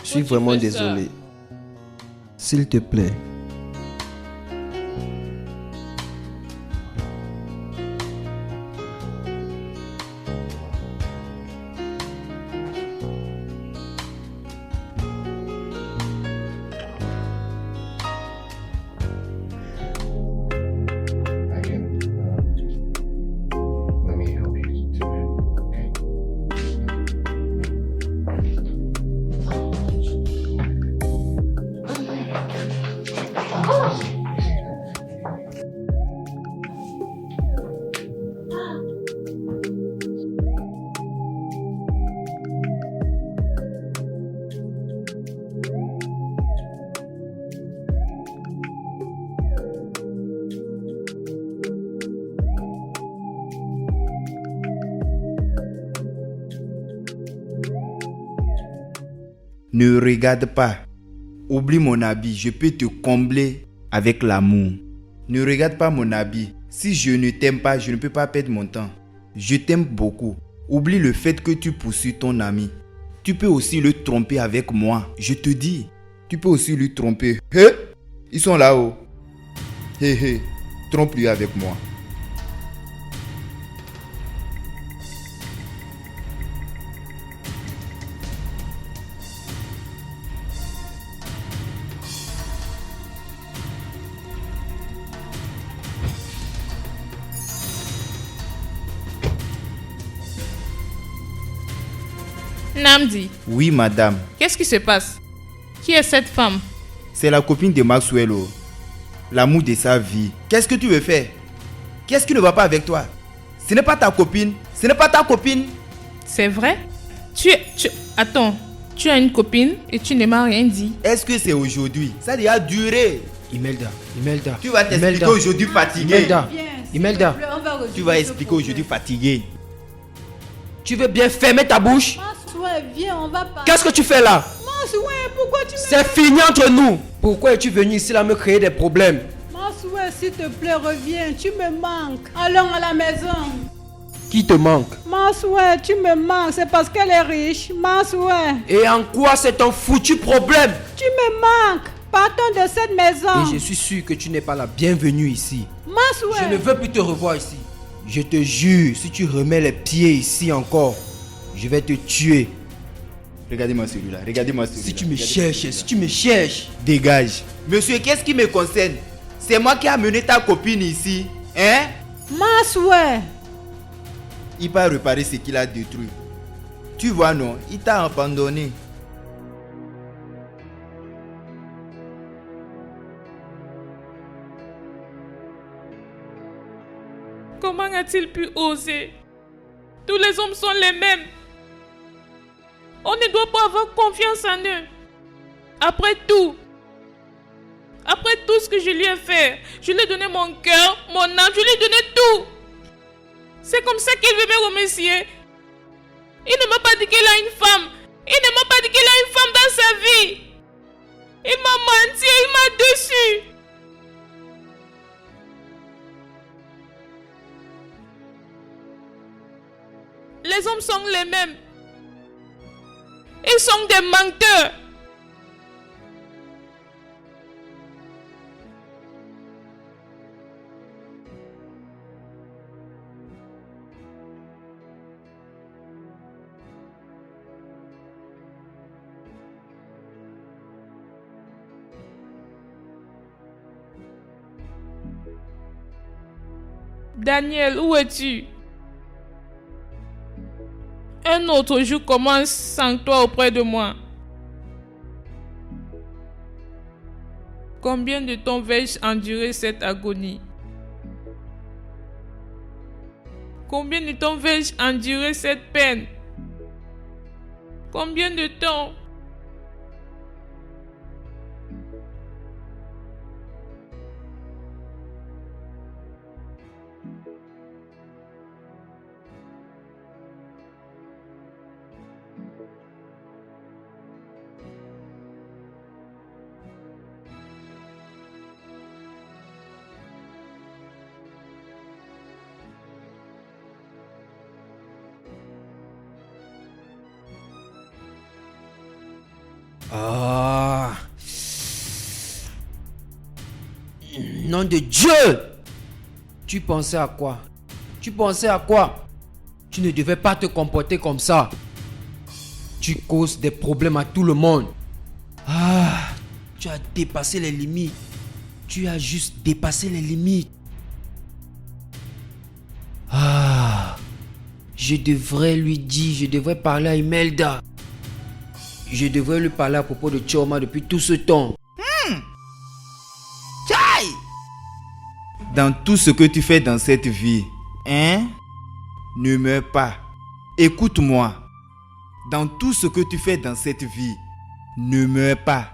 Je suis Pourquoi tu vraiment fais ça? désolé. S'il te plaît. Let me help you do it. Okay. Ne regarde pas. Oublie mon habit, je peux te combler avec l'amour. Ne regarde pas mon habit. Si je ne t'aime pas, je ne peux pas perdre mon temps. Je t'aime beaucoup. Oublie le fait que tu poursuis ton ami. Tu peux aussi le tromper avec moi. Je te dis, tu peux aussi lui tromper. Hé, ils sont là-haut. Hé, hé, trompe-lui avec moi. Namdi, Oui, madame. qu'est-ce qui se passe? Qui est cette femme? C'est la copine de Maxwell. Oh. L'amour de sa vie. Qu'est-ce que tu veux faire? Qu'est-ce qui ne va pas avec toi? Ce n'est pas ta copine. Ce n'est pas ta copine. C'est vrai? Attends, tu as une copine et tu ne m'as rien dit. Est-ce que c'est aujourd'hui? Ça a duré. Imelda. Tu vas t'expliquer aujourd'hui fatigué. Imelda. Viens, s'il Imelda. te plaît, on va résoudre Tu vas ce expliquer problème. aujourd'hui fatigué. Tu veux bien fermer ta bouche? Maxwell, viens, on va parler. Qu'est-ce que tu fais là? Maxwell, pourquoi tu me... C'est fini entre nous. Pourquoi es-tu venu ici là me créer des problèmes? Maxwell, s'il te plaît, reviens, tu me manques. Allons à la maison. Qui te manque? Maxwell, tu me manques, c'est parce qu'elle est riche. Maxwell, Et en quoi c'est ton foutu problème? tu me manques. Partons de cette maison. Et je suis sûr que tu n'es pas la bienvenue ici. Maxwell. Je ne veux plus te revoir ici. Je te jure, si tu remets les pieds ici encore, je vais te tuer. Regardez-moi celui-là. Regardez-moi celui-là. Si tu me cherches, si tu me cherches. Dégage. Monsieur, qu'est-ce qui me concerne? C'est moi qui ai amené ta copine ici. Hein? Maxwell. Il va réparer ce qu'il a détruit. Tu vois, non? Il t'a abandonné. Comment a-t-il pu oser? Tous les hommes sont les mêmes. On ne doit pas avoir confiance en eux. Après tout ce que je lui ai fait, je lui ai donné mon cœur, mon âme, je lui ai donné tout. C'est comme ça qu'il veut me remercier. Il ne m'a pas dit qu'il a une femme. Il ne m'a pas dit qu'il a une femme dans sa vie. Il m'a menti, il m'a déçu. Les hommes sont les mêmes. Ils sont des menteurs. Daniel, où es-tu? Un autre jour commence sans toi auprès de moi. Combien de temps vais-je endurer cette agonie? Combien de temps vais-je endurer cette peine? Combien de temps? Ah. Nom de Dieu! Tu pensais à quoi? Tu pensais à quoi? Tu ne devais pas te comporter comme ça. Tu causes des problèmes à tout le monde. Ah, tu as dépassé les limites. Tu as juste dépassé les limites. Ah, je devrais lui dire, je devrais parler à Imelda. Je devrais lui parler à propos de Chioma depuis tout ce temps. Tchaï! Dans tout ce que tu fais dans cette vie, ne meurs pas. Écoute-moi. Dans tout ce que tu fais dans cette vie, ne meurs pas.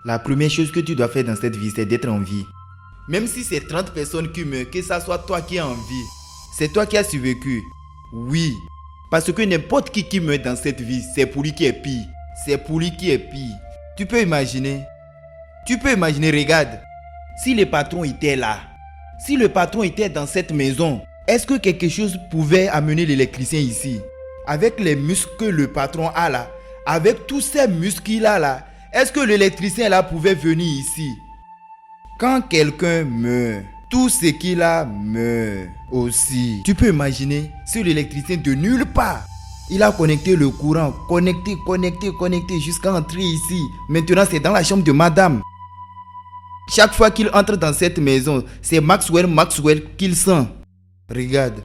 La première chose que tu dois faire dans cette vie, c'est d'être en vie. Même si c'est 30 personnes qui meurent, que ça soit toi qui es en vie, c'est toi qui as survécu. Oui, parce que n'importe qui meurt dans cette vie, c'est pour lui qui est pire. C'est pour lui qui est pire. Tu peux imaginer, regarde. Si le patron était là, si le patron était dans cette maison, est-ce que quelque chose pouvait amener l'électricien ici? Avec les muscles que le patron a là, avec tous ces muscles qu'il a là, est-ce que l'électricien là pouvait venir ici? Quand quelqu'un meurt, tout ce qu'il a meurt aussi. Tu peux imaginer si l'électricien de nulle part, il a connecté le courant, connecté jusqu'à entrer ici. Maintenant c'est dans la chambre de madame. Chaque fois qu'il entre dans cette maison, c'est Maxwell qu'il sent. Regarde.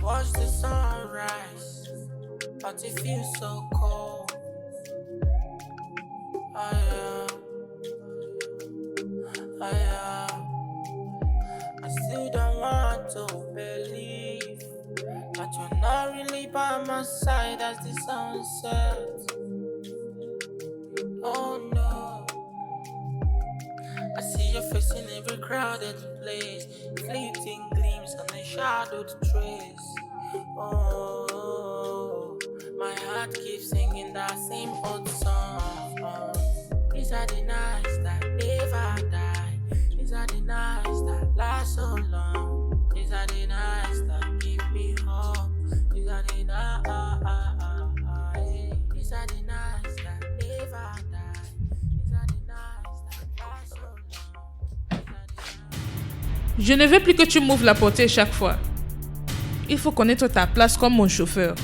Watch the sunrise, but it feels so cold. I still don't want to believe that you're not really by my side as the sun sets. Oh no, I see your face in every crowded place, fleeting gleams on a shadowed trace. Oh, my heart keeps singing that same old song. These are the nights that never die. These are the nights that last so long. These are the nights that give me hope. These are the nights. These are the nights that never die. These are the nights that last so long. Je ne veux plus que tu m'ouvres la portière chaque fois. Il faut connaître ta place comme mon chauffeur.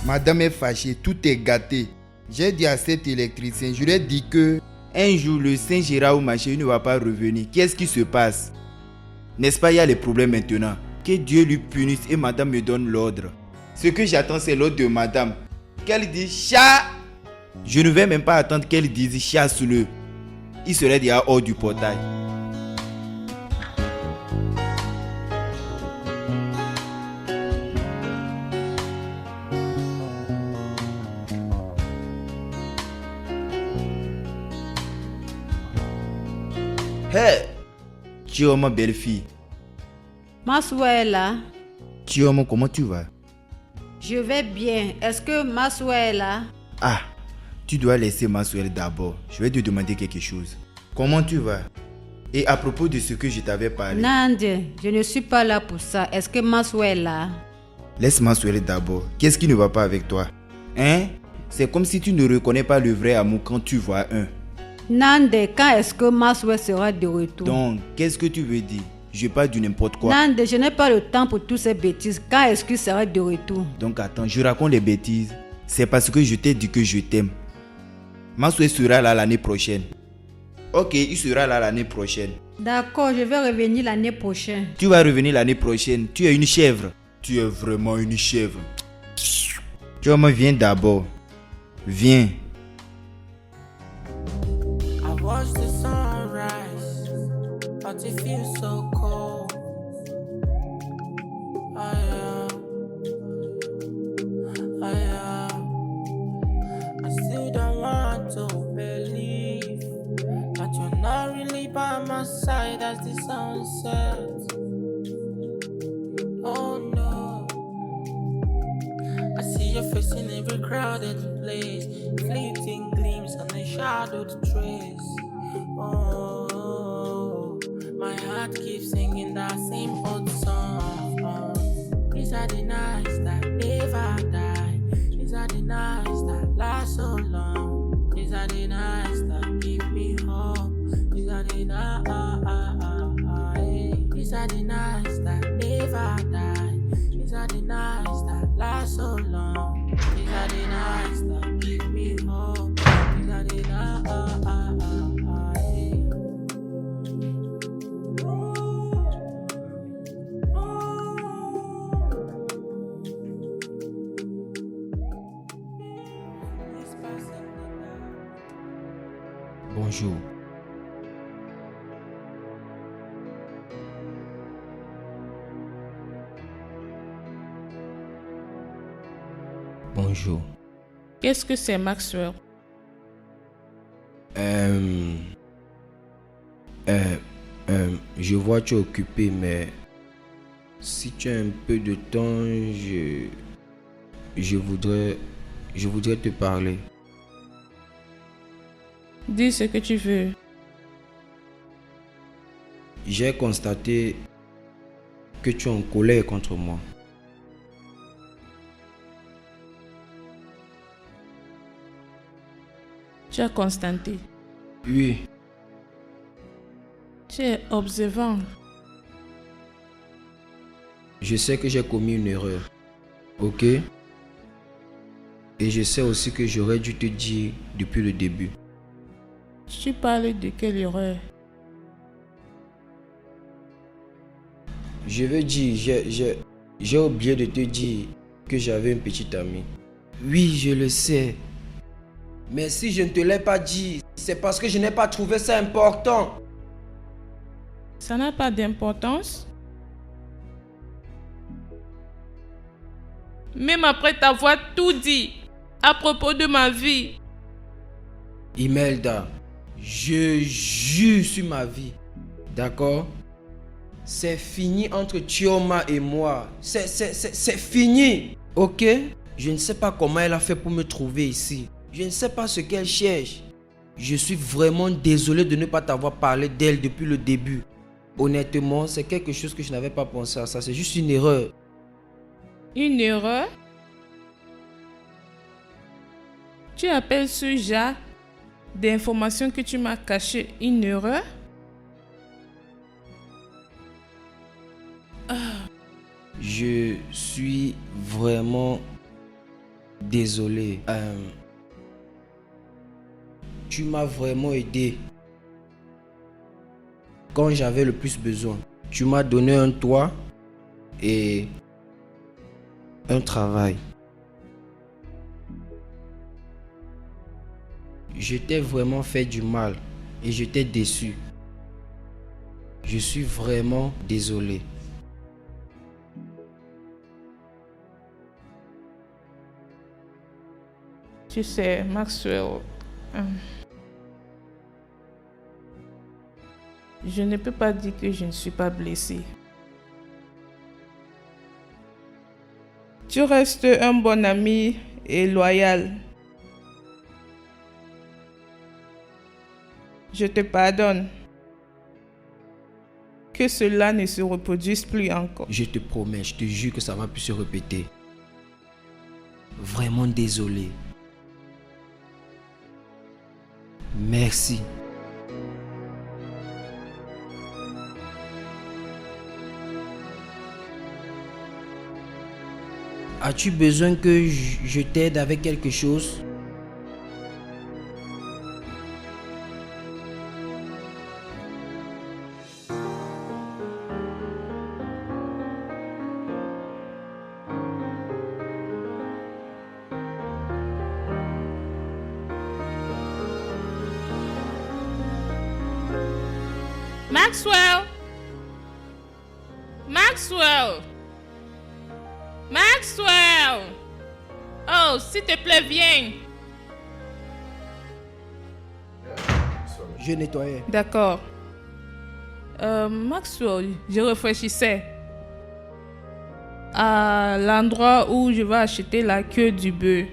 Madame est fâchée, tout est gâté. J'ai dit à cet électricien, je lui ai dit que un jour le Saint Gérard au marché ne va pas revenir. Qu'est-ce qui se passe? N'est-ce pas, il y a les problèmes maintenant. Que Dieu lui punisse et madame me donne l'ordre. Ce que j'attends, c'est l'ordre de madame. Qu'elle dise chat. Je ne vais même pas attendre qu'elle dise chasse-le. Il serait déjà hors du portail. Hey, Chioma, belle fille. Maxwell là, Chioma, comment tu vas? je vais bien. Est-ce que Maxwell là? Ah, Tu dois laisser Maxwell d'abord. Je vais te demander quelque chose. Comment tu vas? Et à propos de ce que je t'avais parlé. Nande, je ne suis pas là pour ça. Est-ce que Maxwell est là? Laisse Maxwell d'abord. Qu'est-ce qui ne va pas avec toi? Hein? C'est comme si tu ne reconnais pas le vrai amour quand tu vois un. Nande, quand est-ce que Maxwell sera de retour? Donc, qu'est-ce que tu veux dire? Je parle du n'importe quoi. Nande, je n'ai pas le temps pour toutes ces bêtises. Quand est-ce qu'il sera de retour? Donc attends, je raconte les bêtises. C'est parce que je t'ai dit que je t'aime. Maxwell sera là l'année prochaine. Ok, il sera là l'année prochaine. D'accord, je vais revenir l'année prochaine. Tu vas revenir l'année prochaine. Tu es une chèvre. Tu es vraiment une chèvre. Tu vois, moi, viens d'abord. Viens. I watch the sunrise, but it feels so cold. I still don't want to believe that you're not really by my side as the sun sets. Oh no, I see your face in every crowded place, fleeting gleams on a shadowed trace. Oh, my heart keeps singing that same old song. These are the nights that never die. These are the nights that last so long. These are the nights that give me hope. These are the nights. These are the nights that never die. These are the nights that last so long. These are the nights that give me hope. These are the nights. Bonjour. Bonjour. Qu'est-ce que c'est, Maxwell? Je vois que tu es occupé, mais si tu as un peu de temps, je voudrais te parler. Dis ce que tu veux. J'ai constaté que tu es en colère contre moi. Tu as constaté. Oui, Tu es observant. je sais que j'ai commis une erreur. Ok? Et je sais aussi que j'aurais dû te dire depuis le début. Tu parles de quelle erreur? Je veux dire, j'ai oublié de te dire que j'avais une petite amie. Oui, je le sais. Mais si je ne te l'ai pas dit, c'est parce que je n'ai pas trouvé ça important. Ça n'a pas d'importance. Même après t'avoir tout dit à propos de ma vie. Imelda, je jure sur ma vie. D'accord? C'est fini entre Chioma et moi. C'est fini. Ok? Je ne sais pas comment elle a fait pour me trouver ici. Je ne sais pas ce qu'elle cherche. Je suis vraiment désolé de ne pas t'avoir parlé d'elle depuis le début. Honnêtement, c'est quelque chose que je n'avais pas pensé à ça. C'est juste une erreur. Une erreur? Tu appelles ce genre d'informations que tu m'as cachées une erreur? Je suis vraiment désolé. Tu m'as vraiment aidé quand j'avais le plus besoin. Tu m'as donné un toit et un travail. Je t'ai vraiment fait du mal et je t'ai déçu. Je suis vraiment désolé. Tu sais, Maxwell, je ne peux pas dire que je ne suis pas blessée. Tu restes un bon ami et loyal. Je te pardonne. Que cela ne se reproduise plus encore. Je te promets, je te jure que ça va plus se répéter. Vraiment désolé. Merci. As-tu besoin que je t'aide avec quelque chose? Maxwell! Maxwell! Maxwell! Oh, s'il te plaît, viens. Je nettoyais. D'accord. Maxwell, je réfléchissais à l'endroit où je vais acheter la queue du bœuf.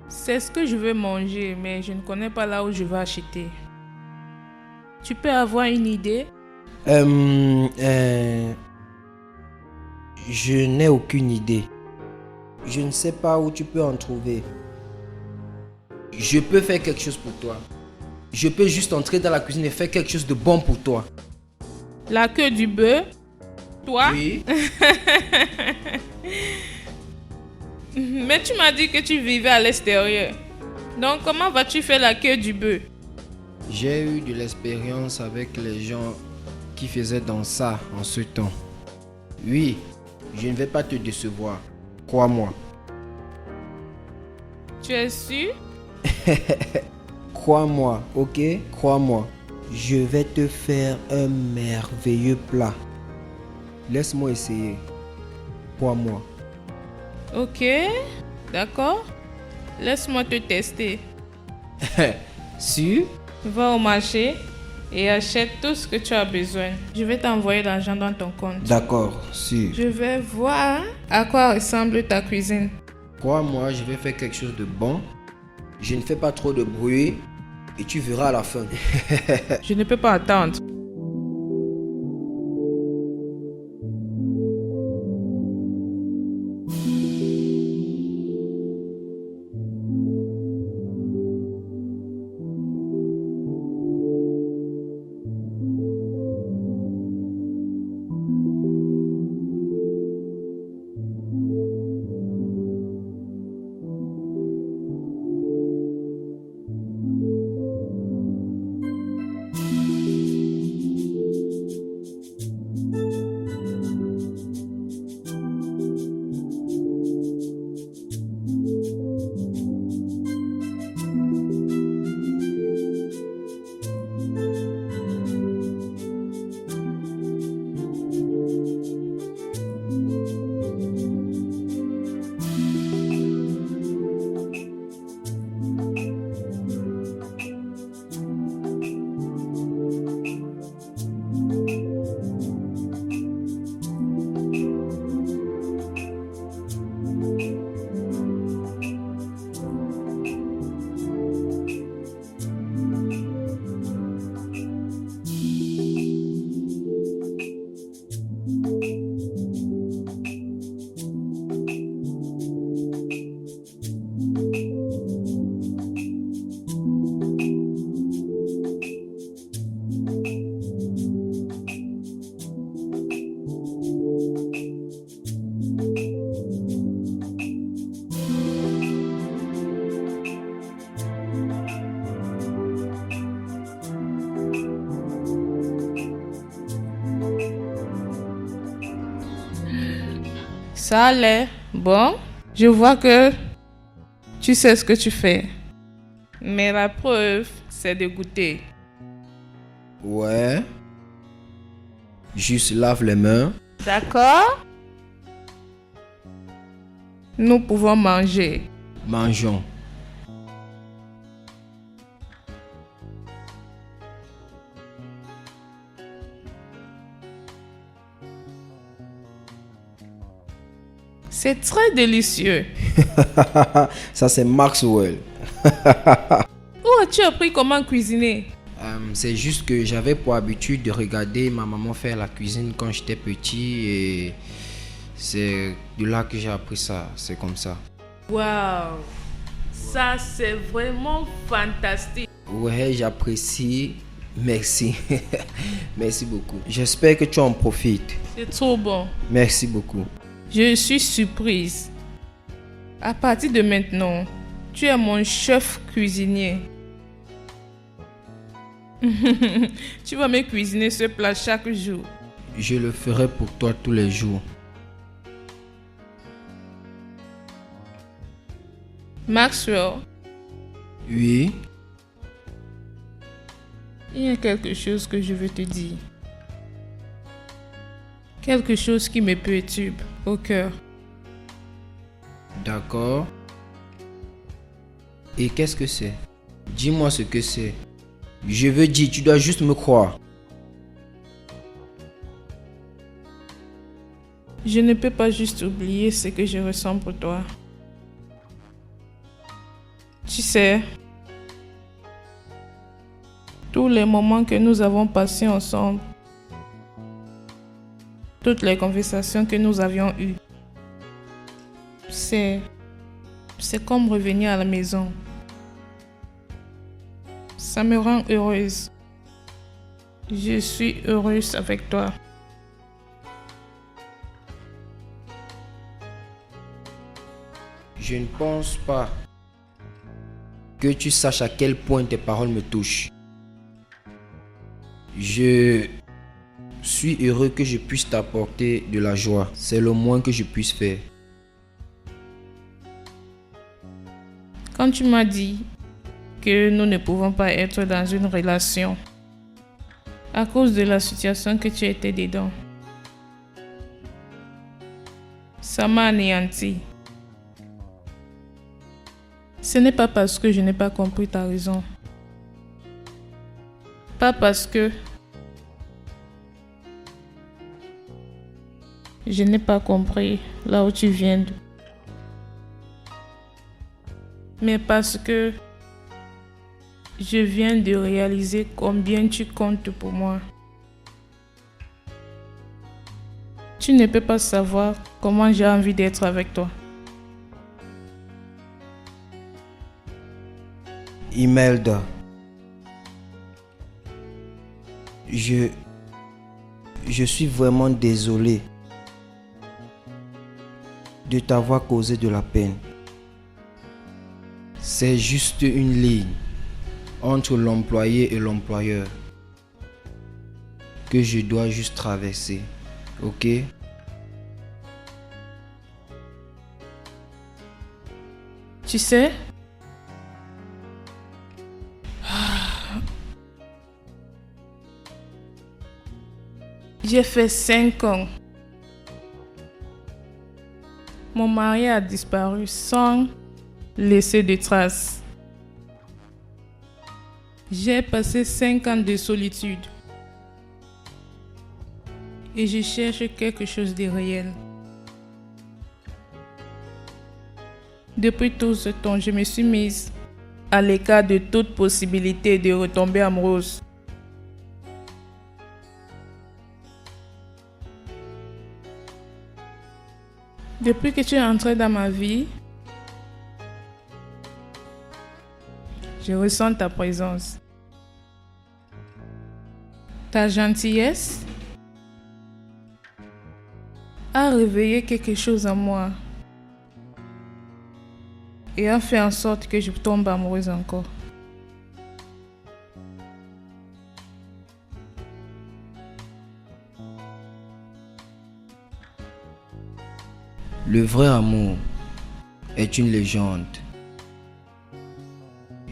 C'est ce que je veux manger, mais je ne connais pas là où je vais acheter. Tu peux avoir une idée? Je n'ai aucune idée. Je ne sais pas où tu peux en trouver. Je peux faire quelque chose pour toi. Je peux juste entrer dans la cuisine et faire quelque chose de bon pour toi. La queue du bœuf? Toi? Oui. Mais tu m'as dit que tu vivais à l'extérieur. Donc comment vas-tu faire la queue du bœuf? J'ai eu de l'expérience avec les gens qui faisaient dans ça en ce temps. Oui, je ne vais pas te décevoir. Crois-moi. Tu es sûr? Crois-moi, ok? Crois-moi. Je vais te faire un merveilleux plat. Laisse-moi essayer. Crois-moi. Ok, d'accord. Laisse-moi te tester. Sûr? Va au marché et achète tout ce que tu as besoin. Je vais t'envoyer l'argent dans ton compte. D'accord, sûr. Je vais voir à quoi ressemble ta cuisine. Crois-moi, je vais faire quelque chose de bon. Je ne fais pas trop de bruit et tu verras à la fin. Je ne peux pas attendre. Ça allait. Bon, je vois que tu sais ce que tu fais. Mais la preuve, c'est de goûter. Ouais. Juste lave les mains. D'accord? Nous pouvons manger. Mangeons. C'est très délicieux. Ça, c'est Maxwell. Où as-tu appris comment cuisiner? C'est juste que j'avais pour habitude de regarder ma maman faire la cuisine quand j'étais petit et c'est de là que j'ai appris ça. C'est comme ça. Waouh! Ça, c'est vraiment fantastique. Ouais, j'apprécie. Merci. Merci beaucoup. J'espère que tu en profites. C'est trop bon. Merci beaucoup. Je suis surprise. À partir de maintenant, tu es mon chef cuisinier. Tu vas me cuisiner ce plat chaque jour. Je le ferai pour toi tous les jours. Maxwell, Oui. il y a quelque chose que je veux te dire. Quelque chose qui me perturbe au cœur. D'accord. Et qu'est-ce que c'est? Dis-moi ce que c'est. Je veux dire, tu dois juste me croire. Je ne peux pas juste oublier ce que je ressens pour toi. Tu sais, tous les moments que nous avons passés ensemble, toutes les conversations que nous avions eues, c'est comme revenir à la maison. Ça me rend heureuse. Je suis heureuse avec toi. Je ne pense pas que tu saches à quel point tes paroles me touchent. Je suis heureux que je puisse t'apporter de la joie. C'est le moins que je puisse faire. Quand tu m'as dit que nous ne pouvons pas être dans une relation à cause de la situation que tu étais dedans, ça m'a anéanti. Ce n'est pas parce que je n'ai pas compris ta raison. Pas parce que je n'ai pas compris là où tu viens. Mais parce que je viens de réaliser combien tu comptes pour moi. Tu ne peux pas savoir comment j'ai envie d'être avec toi. Imelda, je suis vraiment désolé de t'avoir causé de la peine. C'est juste une ligne entre l'employé et l'employeur que je dois juste traverser. Ok? Tu sais, j'ai fait 5 ans. Mon mari a disparu sans laisser de traces. J'ai passé 5 ans de solitude. Et je cherche quelque chose de réel. Depuis tout ce temps, je me suis mise à l'écart de toute possibilité de retomber amoureuse. Depuis que tu es entré dans ma vie, je ressens ta présence. Ta gentillesse a réveillé quelque chose en moi et a fait en sorte que je tombe amoureuse encore. Le vrai amour est une légende.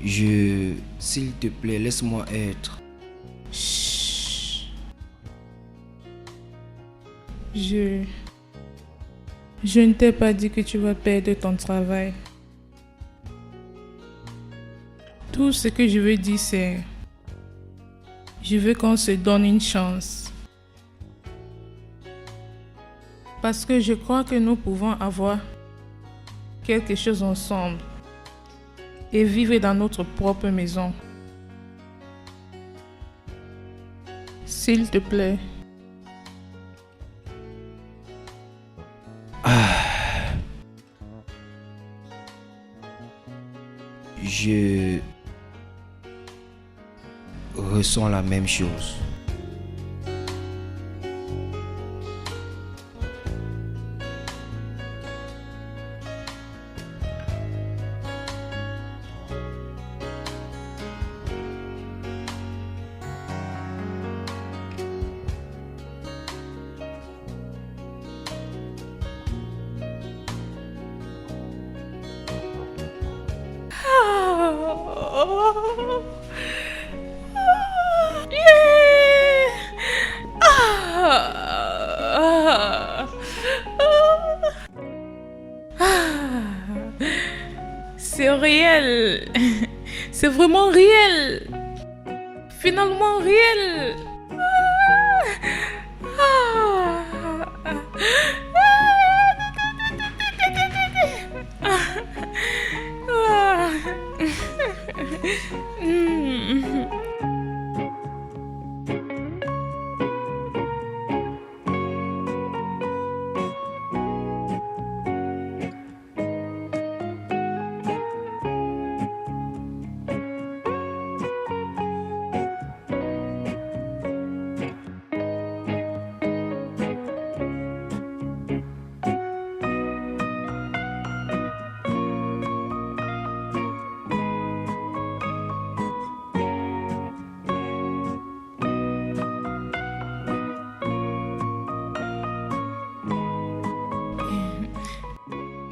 S'il te plaît, laisse-moi être. Chut. Je ne t'ai pas dit que tu vas perdre ton travail. Tout ce que je veux dire, c'est... Je veux qu'on se donne une chance. Parce que je crois que nous pouvons avoir quelque chose ensemble et vivre dans notre propre maison. S'il te plaît. Je ressens la même chose. C'est réel. C'est vraiment réel. Finalement réel.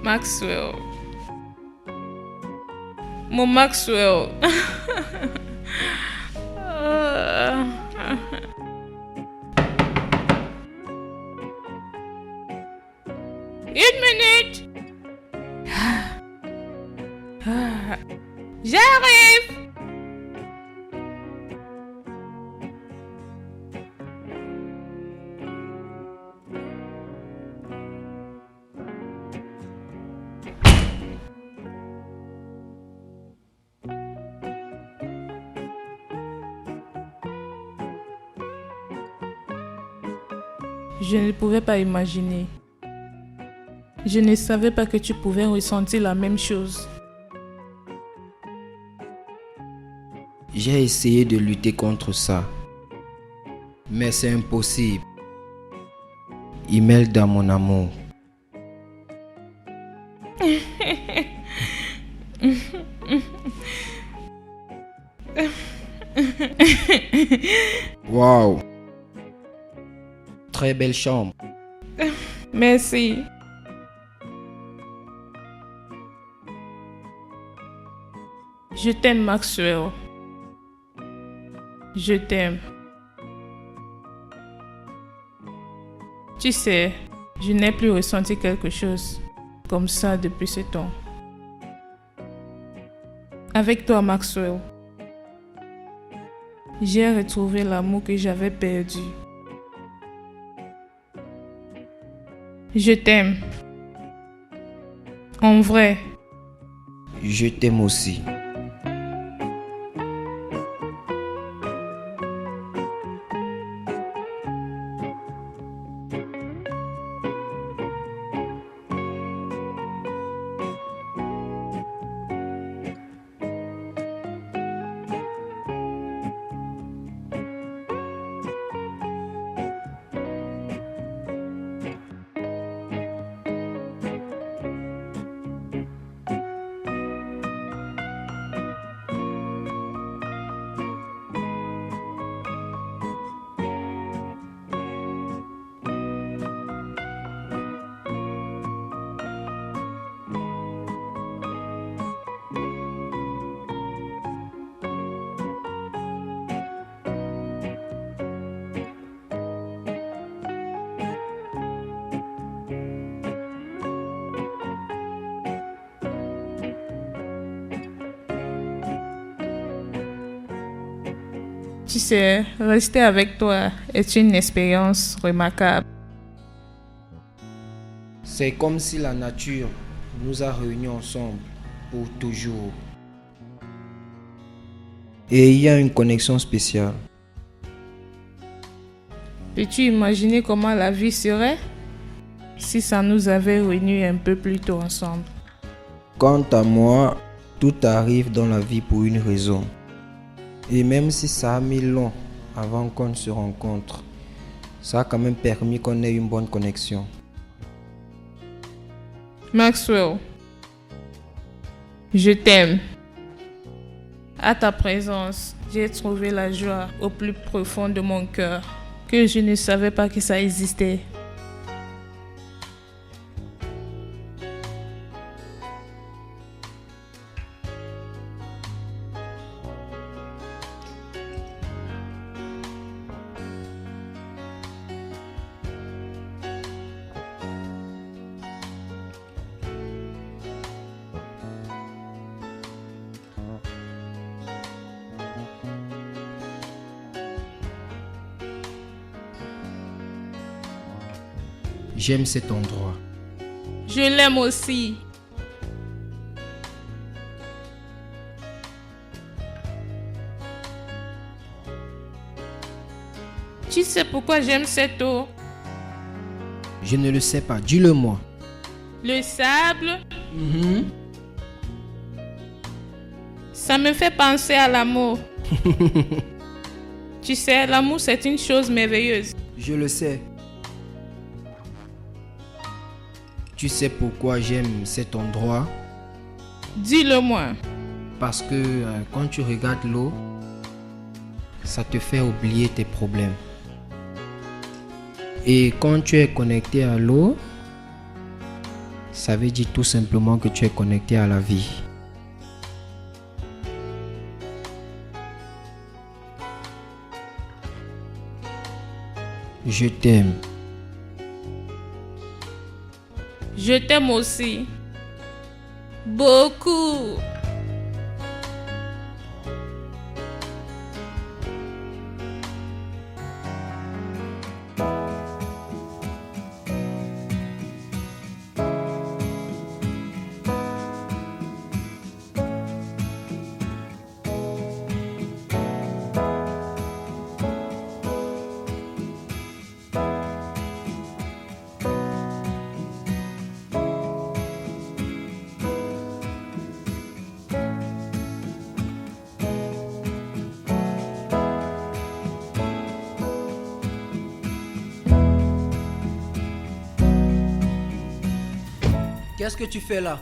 Maxwell. Mon Maxwell. Une minute. J'arrive. Je ne pouvais pas imaginer. Je ne savais pas que tu pouvais ressentir la même chose. J'ai essayé de lutter contre ça, mais c'est impossible. Imelda, mon amour. Waouh! Très belle chambre. Merci. Je t'aime, Maxwell. Je t'aime. Tu sais, je n'ai plus ressenti quelque chose comme ça depuis ce temps. Avec toi, Maxwell, j'ai retrouvé l'amour que j'avais perdu. Je t'aime. En vrai. Je t'aime aussi. Tu sais, rester avec toi est une expérience remarquable. C'est comme si la nature nous a réunis ensemble pour toujours. Et il y a une connexion spéciale. Peux-tu imaginer comment la vie serait si ça nous avait réunis un peu plus tôt ensemble? Quant à moi, tout arrive dans la vie pour une raison. Et même si ça a mis long avant qu'on se rencontre, ça a quand même permis qu'on ait une bonne connexion. Maxwell, je t'aime. À ta présence, j'ai trouvé la joie au plus profond de mon cœur, que je ne savais pas que ça existait. J'aime cet endroit. Je l'aime aussi. Tu sais pourquoi j'aime cette eau? Je ne le sais pas, dis-le-moi. Le sable, ça me fait penser à l'amour. Tu sais, l'amour c'est une chose merveilleuse. Je le sais. Tu sais pourquoi j'aime cet endroit? Dis-le-moi. Parce que quand tu regardes l'eau, ça te fait oublier tes problèmes. Et quand tu es connecté à l'eau, ça veut dire tout simplement que tu es connecté à la vie. Je t'aime. Je t'aime aussi. Beaucoup. Qu'est-ce que tu fais là?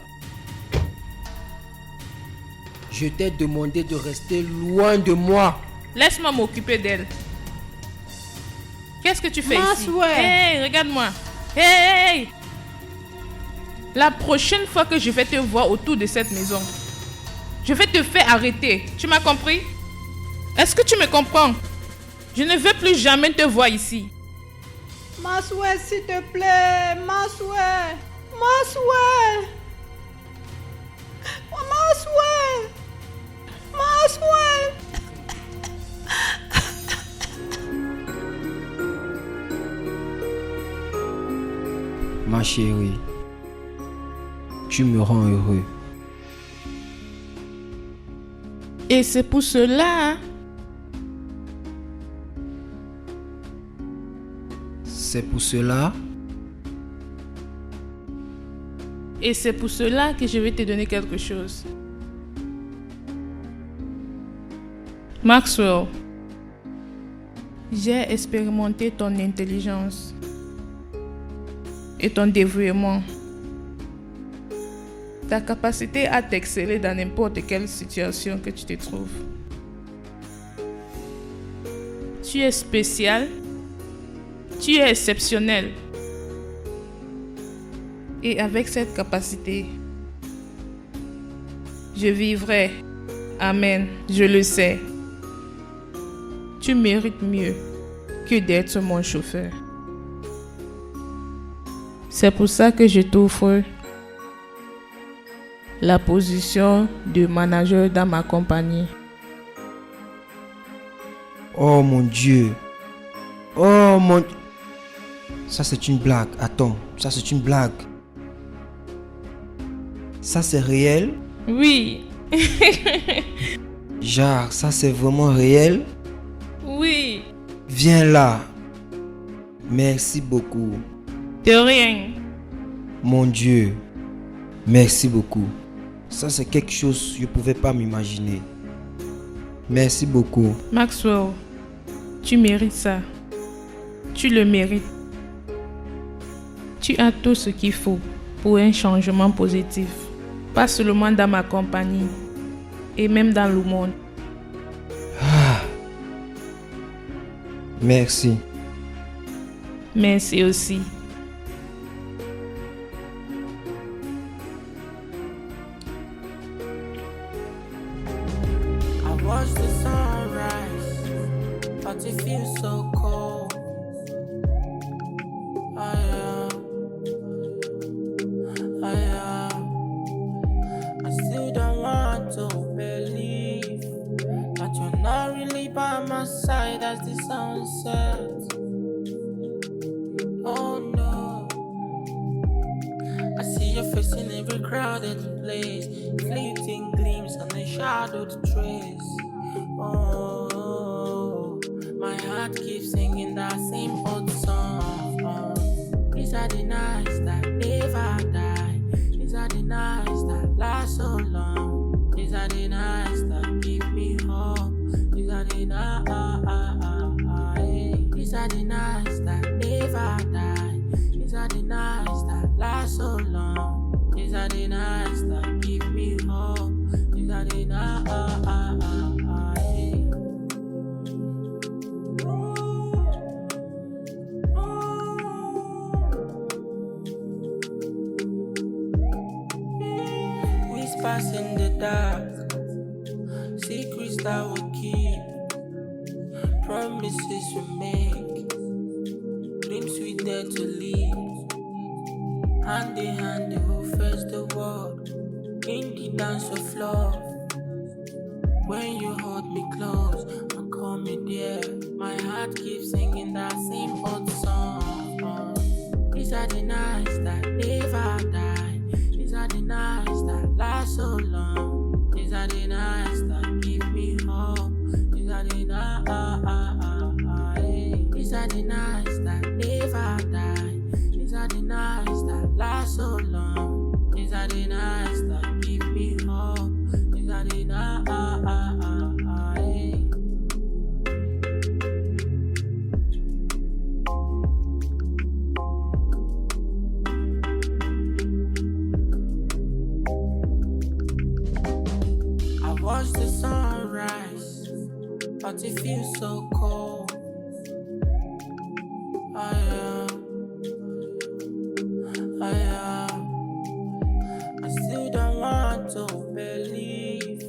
Je t'ai demandé de rester loin de moi. Laisse-moi m'occuper d'elle. Qu'est-ce que tu fais ici? Maxwell. Hey, regarde-moi. Hey! La prochaine fois que je vais te voir autour de cette maison, je vais te faire arrêter. Tu m'as compris? Est-ce que tu me comprends? Je ne veux plus jamais te voir ici. Maxwell, s'il te plaît. Maxwell. Maxwell. Maxwell. Maxwell. Ma chérie, tu me rends heureux. Et c'est pour cela... C'est pour cela. Et c'est pour cela que je vais te donner quelque chose. Maxwell, j'ai expérimenté ton intelligence et ton dévouement. Ta capacité à t'exceller dans n'importe quelle situation que tu te trouves. Tu es spécial. Tu es exceptionnel. Et avec cette capacité, je vivrai. Amen, je le sais. Tu mérites mieux que d'être mon chauffeur. C'est pour ça que je t'offre la position de manager dans ma compagnie. Oh mon Dieu. Oh mon... Ça c'est une blague. Attends, ça c'est une blague. Ça c'est réel? Oui. Genre, ça c'est vraiment réel? Oui. Viens là. Merci beaucoup. De rien. Mon Dieu. Merci beaucoup. Ça, c'est quelque chose que je ne pouvais pas m'imaginer. Merci beaucoup. Maxwell, tu mérites ça. Tu le mérites. Tu as tout ce qu'il faut pour un changement positif. Pas seulement dans ma compagnie, et même dans le monde. Merci. Merci aussi. I watch the sunrise, but it feels so cold. I still don't want to believe that you're not really by my side as the sun sets. Oh no, I see your face in every crowded place, fleeting gleams on a shadowed trace. Oh, my heart keeps singing that same old song. These are the nights that never die. These are the nights that last so long. These are the nights that give me hope. These are the nights. These are the nights that never die. These are the nights that last so long. These are the nights that give me hope. These are the nights. Whispers in the dark, secrets that we keep, promises we make, dreams we dare to leave. Hand in hand, they will face the world in the dance of love. When you hold me close and call me dear, my heart keeps singing that same old song. These are the nights that never die. These are the nights that last so long. These are the nights that give me hope. These are the nights. These are the nights that never die. These are the nights that last so long. These are the nights that give me hope. These are the nights. I watch the sunrise, but it feels so cold. I still don't want to believe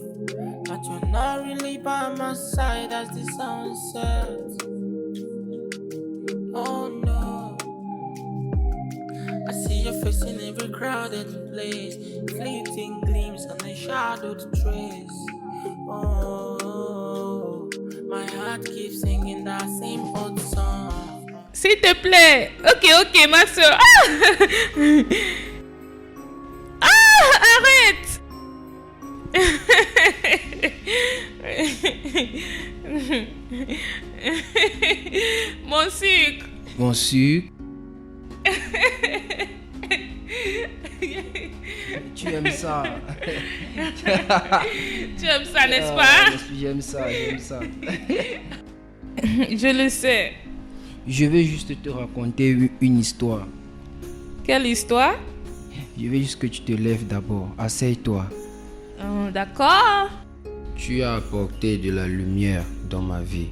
that you're not really by my side as the sun sets. Oh no, I see your face in every crowded place, fleeting gleams on a shadowed trace. Oh, my heart keeps singing that same old song. S'il te plaît. Ok, Maxwell. Arrête. Mon sucre. Mon sucre. Tu aimes ça. Tu aimes ça, n'est-ce pas? J'aime ça. Je le sais. Je vais juste te raconter une histoire. Quelle histoire? Je veux juste que tu te lèves d'abord. Asseye-toi. D'accord. Tu as apporté de la lumière dans ma vie.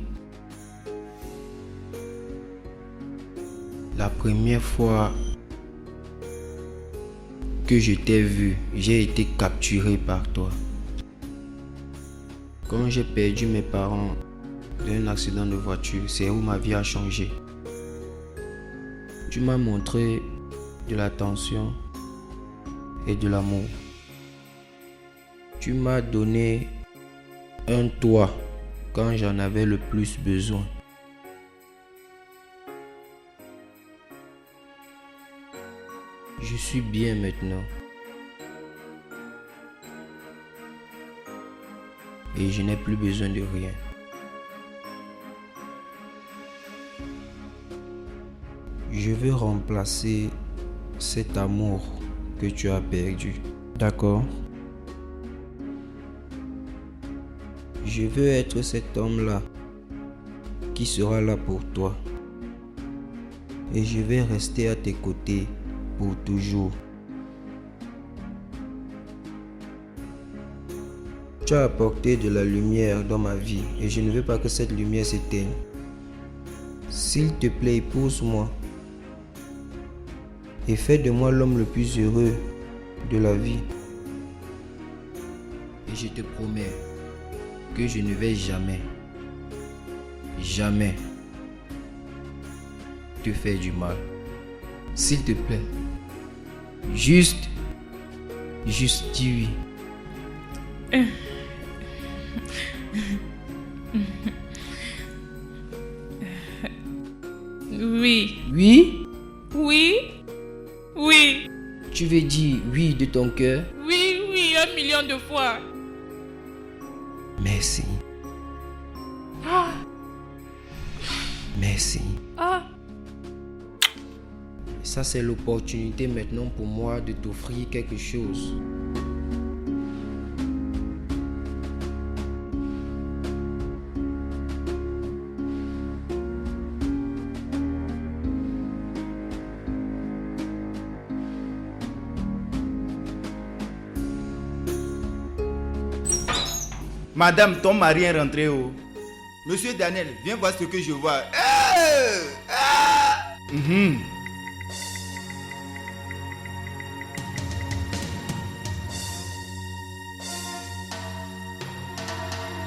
La première fois que je t'ai vu, j'ai été capturé par toi. Quand j'ai perdu mes parents d'un accident de voiture, c'est où ma vie a changé. Tu m'as montré de l'attention et de l'amour. Tu m'as donné un toit quand j'en avais le plus besoin. Je suis bien maintenant. Et je n'ai plus besoin de rien. Je veux remplacer cet amour que tu as perdu. D'accord? Je veux être cet homme-là qui sera là pour toi. Et je vais rester à tes côtés pour toujours. Tu as apporté de la lumière dans ma vie et je ne veux pas que cette lumière s'éteigne. S'il te plaît, épouse-moi et fais de moi l'homme le plus heureux de la vie. Et je te promets que je ne vais jamais te faire du mal. S'il te plaît, juste dis oui. Oui. Oui? Oui. Oui. Tu veux dire oui de ton cœur? Oui, oui, 1 million de fois. Merci. Ah. Merci. Ah. Ça, c'est l'opportunité maintenant pour moi de t'offrir quelque chose. Madame, ton mari est rentré où? Monsieur Daniel, viens voir ce que je vois. Mhm.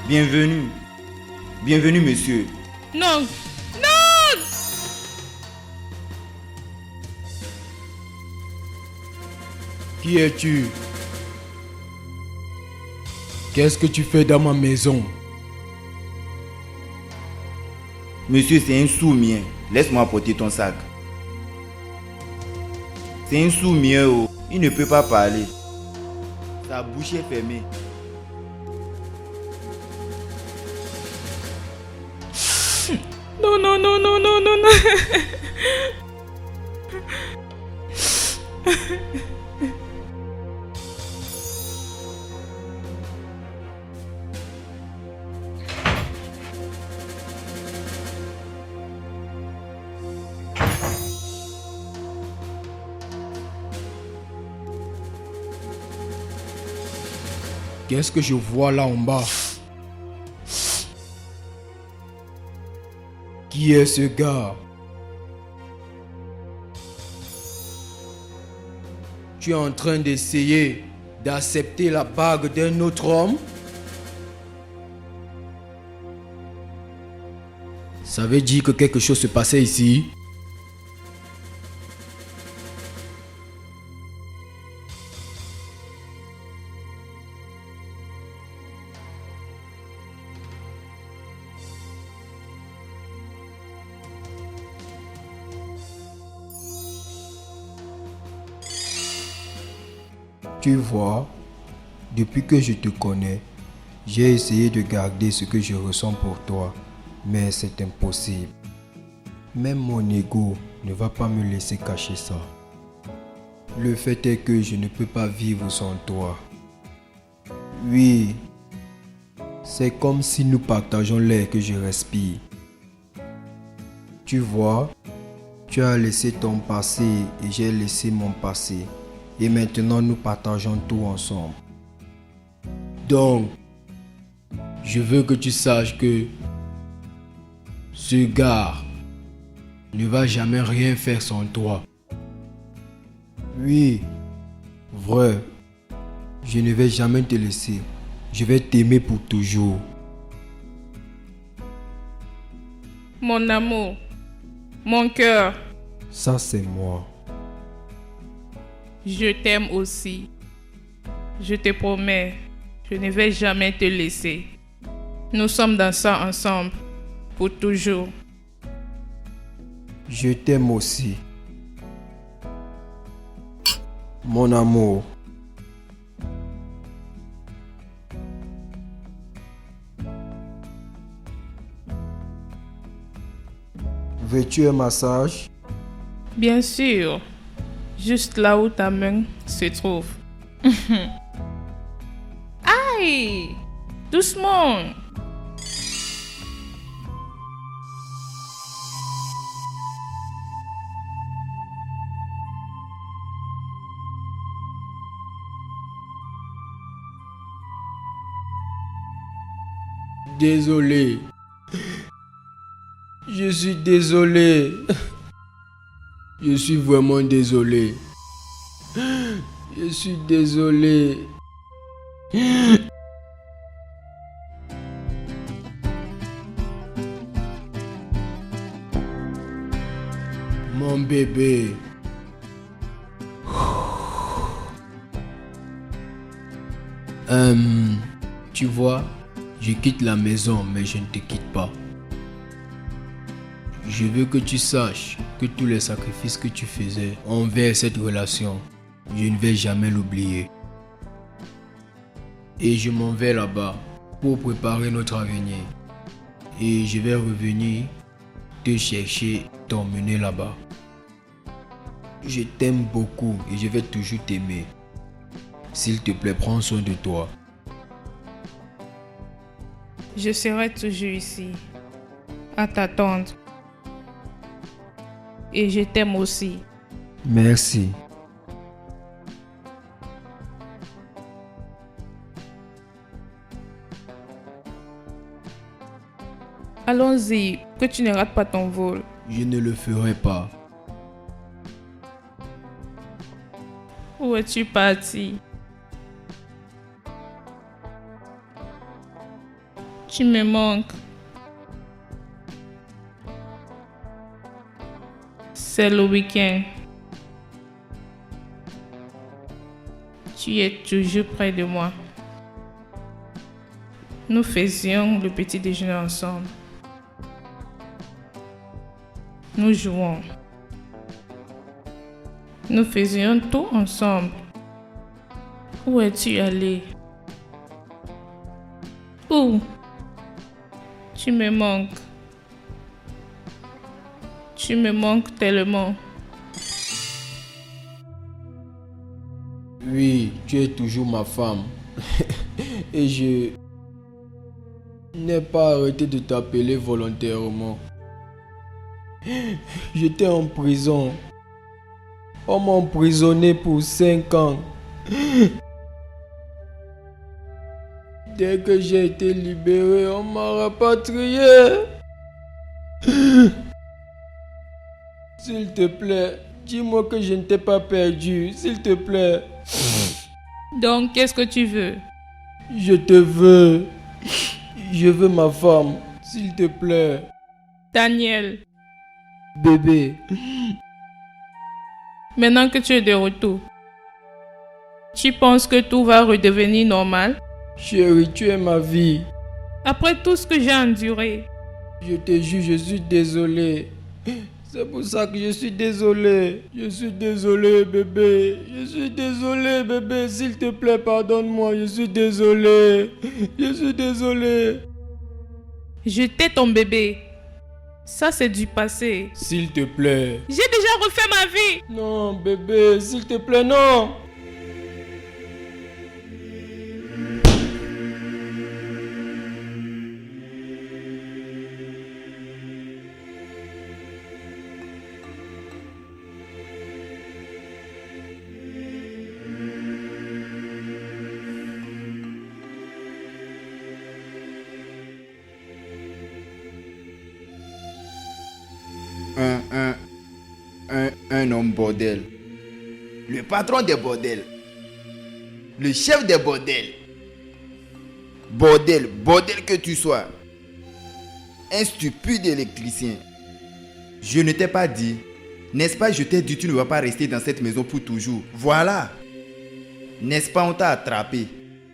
Bienvenue. Bienvenue, monsieur. Non. Non. Qui es-tu? Qu'est-ce que tu fais dans ma maison? Monsieur, c'est un sou mien. Laisse-moi porter ton sac. C'est un sou mien, oh. Il ne peut pas parler. Sa bouche est fermée. Non, non, non, non, non, non, non. Qu'est-ce que je vois là en bas? Qui est ce gars? Tu es en train d'essayer d'accepter la bague d'un autre homme? Ça veut dire que quelque chose se passait ici? Tu vois, depuis que je te connais, j'ai essayé de garder ce que je ressens pour toi, mais c'est impossible. Même mon ego ne va pas me laisser cacher ça. Le fait est que je ne peux pas vivre sans toi. Oui, c'est comme si nous partageons l'air que je respire. Tu vois, tu as laissé ton passé et j'ai laissé mon passé. Et maintenant, nous partageons tout ensemble. Donc, je veux que tu saches que ce gars ne va jamais rien faire sans toi. Oui, vrai. Je ne vais jamais te laisser. Je vais t'aimer pour toujours. Mon amour. Mon cœur. Ça, c'est moi. Je t'aime aussi. Je te promets, je ne vais jamais te laisser. Nous sommes dans ça ensemble, pour toujours. Je t'aime aussi. Mon amour. Veux-tu un massage? Bien sûr. Juste là où ta main se trouve. Aïe! Doucement! Désolé. Je suis désolé. Je suis vraiment désolé. Je suis désolé. Mon bébé. Tu vois, je quitte la maison, mais je ne te quitte pas. Je veux que tu saches que tous les sacrifices que tu faisais envers cette relation, je ne vais jamais l'oublier. Et je m'en vais là-bas pour préparer notre avenir. Et je vais revenir te chercher, t'emmener là-bas. Je t'aime beaucoup et je vais toujours t'aimer. S'il te plaît, prends soin de toi. Je serai toujours ici, à t'attendre. Et je t'aime aussi. Merci. Allons-y, que tu ne rates pas ton vol. Je ne le ferai pas. Où es-tu parti? Tu me manques. C'est le week-end. Tu es toujours près de moi. Nous faisions le petit déjeuner ensemble. Nous jouons. Nous faisions tout ensemble. Où es-tu allé? Où? Tu me manques. Tu me manques tellement. Oui, tu es toujours ma femme. Et je n'ai pas arrêté de t'appeler volontairement. J'étais en prison. On m'a emprisonné pour 5 ans. Dès que j'ai été libéré, on m'a rapatrié. S'il te plaît, dis-moi que je ne t'ai pas perdu, s'il te plaît. Donc, qu'est-ce que tu veux? Je te veux. Je veux ma femme, s'il te plaît. Daniel, Bébé. maintenant que tu es de retour, tu penses que tout va redevenir normal? Chérie, tu es ma vie. Après tout ce que j'ai enduré, Je te jure, je suis désolé. C'est pour ça que je suis désolé. Je suis désolé, bébé. Je suis désolé, bébé. S'il te plaît, pardonne-moi. Je suis désolé. Je suis désolé. j'étais ton bébé. Ça, c'est du passé. S'il te plaît. J'ai déjà refait ma vie. Non, bébé, s'il te plaît, non. Un homme bordel. Le patron des bordels. Le chef des bordels. Bordel que tu sois. Un stupide électricien. Je ne t'ai pas dit. N'est-ce pas, je t'ai dit, tu ne vas pas rester dans cette maison pour toujours. Voilà. N'est-ce pas, on t'a attrapé.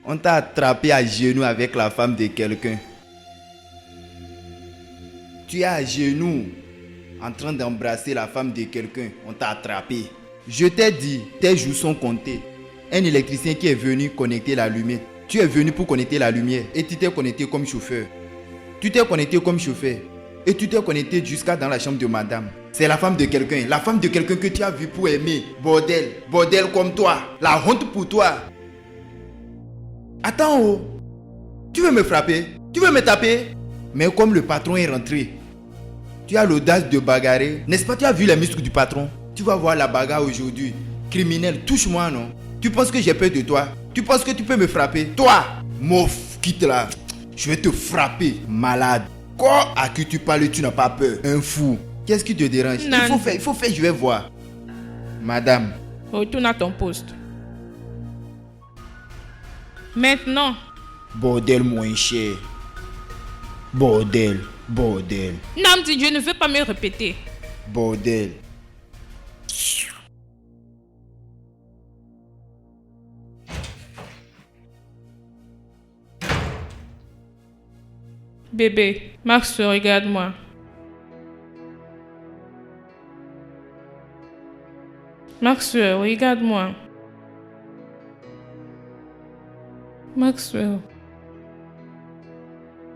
On t'a attrapé à genoux avec la femme de quelqu'un. Tu es à genoux en train d'embrasser la femme de quelqu'un. On t'a attrapé. Je t'ai dit, tes jours sont comptés. Un électricien qui est venu connecter la lumière. Tu es venu pour connecter la lumière et tu t'es connecté comme chauffeur. Tu t'es connecté comme chauffeur et tu t'es connecté jusqu'à dans la chambre de madame. C'est la femme de quelqu'un. La femme de quelqu'un que tu as vu pour aimer. Bordel. Bordel comme toi. La honte pour toi. Attends, oh. Tu veux me frapper? Tu veux me taper? Mais comme le patron est rentré, tu as l'audace de bagarrer. N'est-ce pas, tu as vu les muscles du patron? Tu vas voir la bagarre aujourd'hui. Criminel, touche-moi, non? Tu penses que j'ai peur de toi? Tu penses que tu peux me frapper? Toi, mof, quitte là. Je vais te frapper, malade. Quoi? À qui tu parles, tu n'as pas peur? Un fou. Qu'est-ce qui te dérange? Non. Il faut faire, je vais voir. Madame. Retourne à ton poste. Maintenant. Bordel, mon cher. Bordel, bordel, Namdi, je ne veux pas me répéter. bordel. Bébé, Max, regarde-moi. Maxwell, regarde-moi. Maxwell.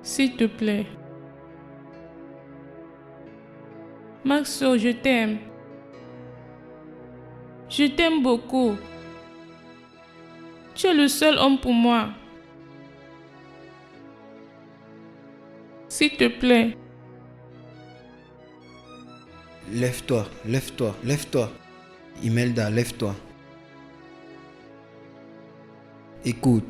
S'il te plaît. Maxwell, je t'aime. Je t'aime beaucoup. Tu es le seul homme pour moi. S'il te plaît. Lève-toi, lève-toi, lève-toi. Imelda, lève-toi. Écoute.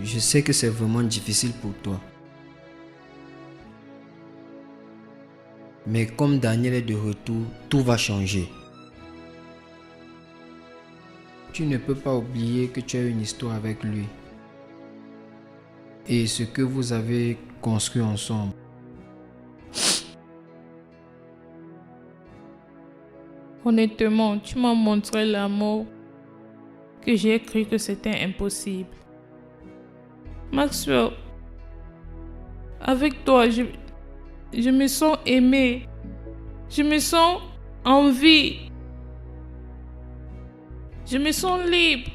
Je sais que c'est vraiment difficile pour toi. Mais comme Daniel est de retour, tout va changer. Tu ne peux pas oublier que tu as une histoire avec lui. Et ce que vous avez construit ensemble. Honnêtement, tu m'as montré l'amour que j'ai cru que c'était impossible. Maxwell, avec toi, je me sens aimée. Je me sens en vie. Je me sens libre.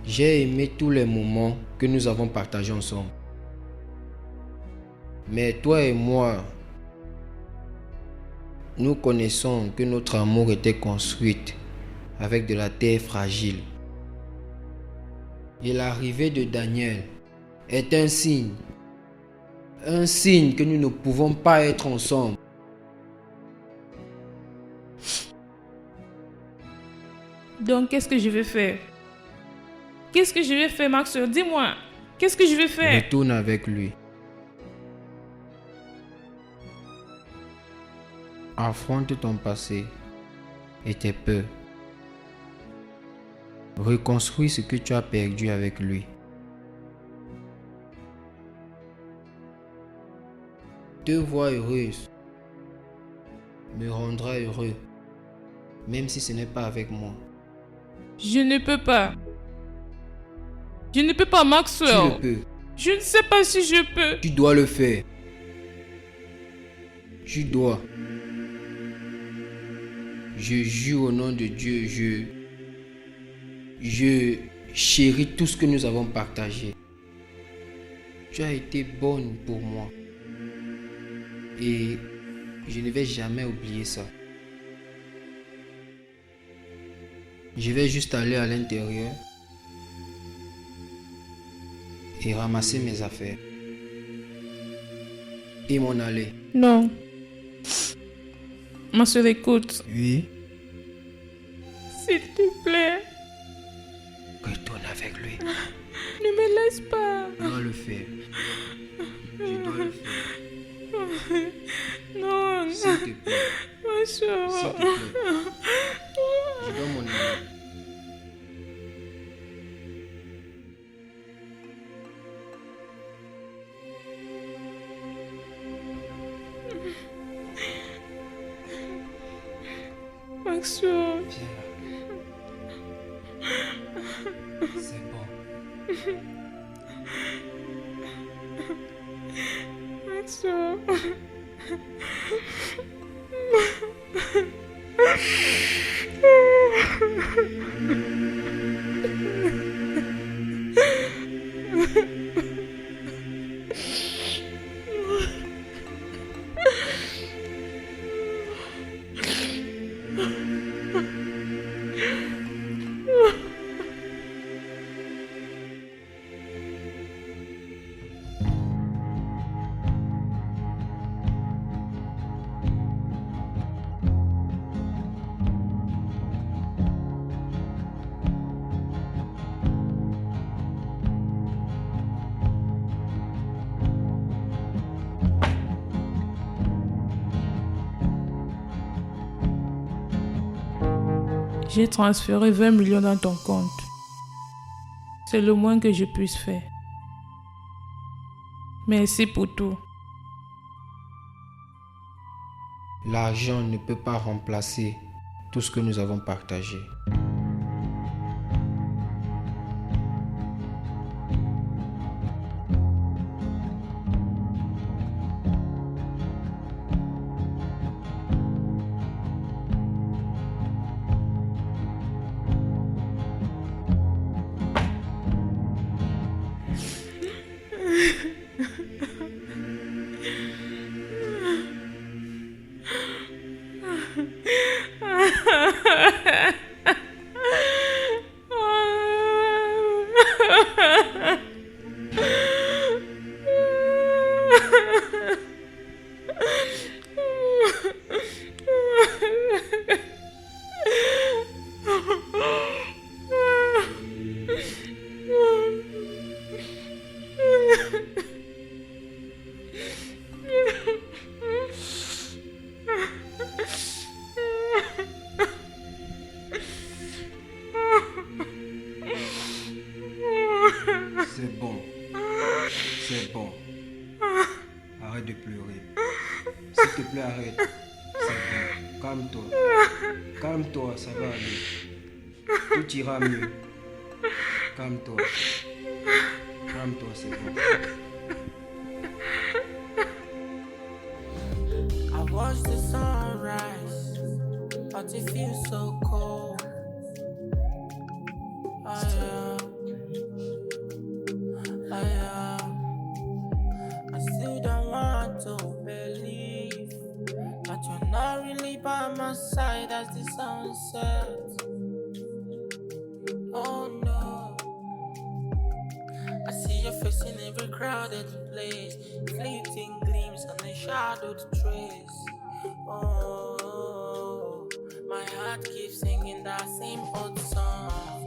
J'ai aimé tous les moments que nous avons partagés ensemble. Mais toi et moi, nous connaissons que notre amour était construit avec de la terre fragile. Et l'arrivée de Daniel est un signe que nous ne pouvons pas être ensemble. Donc, qu'est-ce que je vais faire? Qu'est-ce que je vais faire, Maxwell? Dis-moi. Qu'est-ce que je vais faire? Retourne avec lui. Affronte ton passé et tes peurs. Reconstruis ce que tu as perdu avec lui. Te voir heureuse me rendra heureux, même si ce n'est pas avec moi. Je ne peux pas. Je ne peux pas, Maxwell. Tu le peux. Je ne sais pas si je peux. Tu dois le faire. Tu dois. Je jure au nom de Dieu, je chéris tout ce que nous avons partagé. Tu as été bonne pour moi. Et je ne vais jamais oublier ça. Je vais juste aller à l'intérieur et ramasser mes affaires. Et m'en aller. Non. Maxwell, écoute. Oui. S'il te plaît. Retourne avec lui. Ne me laisse pas. Je dois le faire. Je dois le faire. Non. S'il te plaît. Maxwell. S'il te plaît. Je dois m'en aller. Maxwell. Viens là. C'est bon. Maxwell. J'ai transféré 20 millions dans ton compte. C'est le moins que je puisse faire. Merci pour tout. L'argent ne peut pas remplacer tout ce que nous avons partagé. C'est bon. C'est bon. Arrête de pleurer. S'il te plaît, arrête. C'est bon. Calme-toi. Calme-toi, ça va aller. Tout ira mieux. Calme-toi. Calme-toi, c'est bon. I watch the sunrise, but it feels so cold. I still don't want to believe that you're not really by my side as the sun sets. Oh no, I see your face in every crowded place, fleeting gleams on a shadowed trace. Oh, my heart keeps singing that same old song.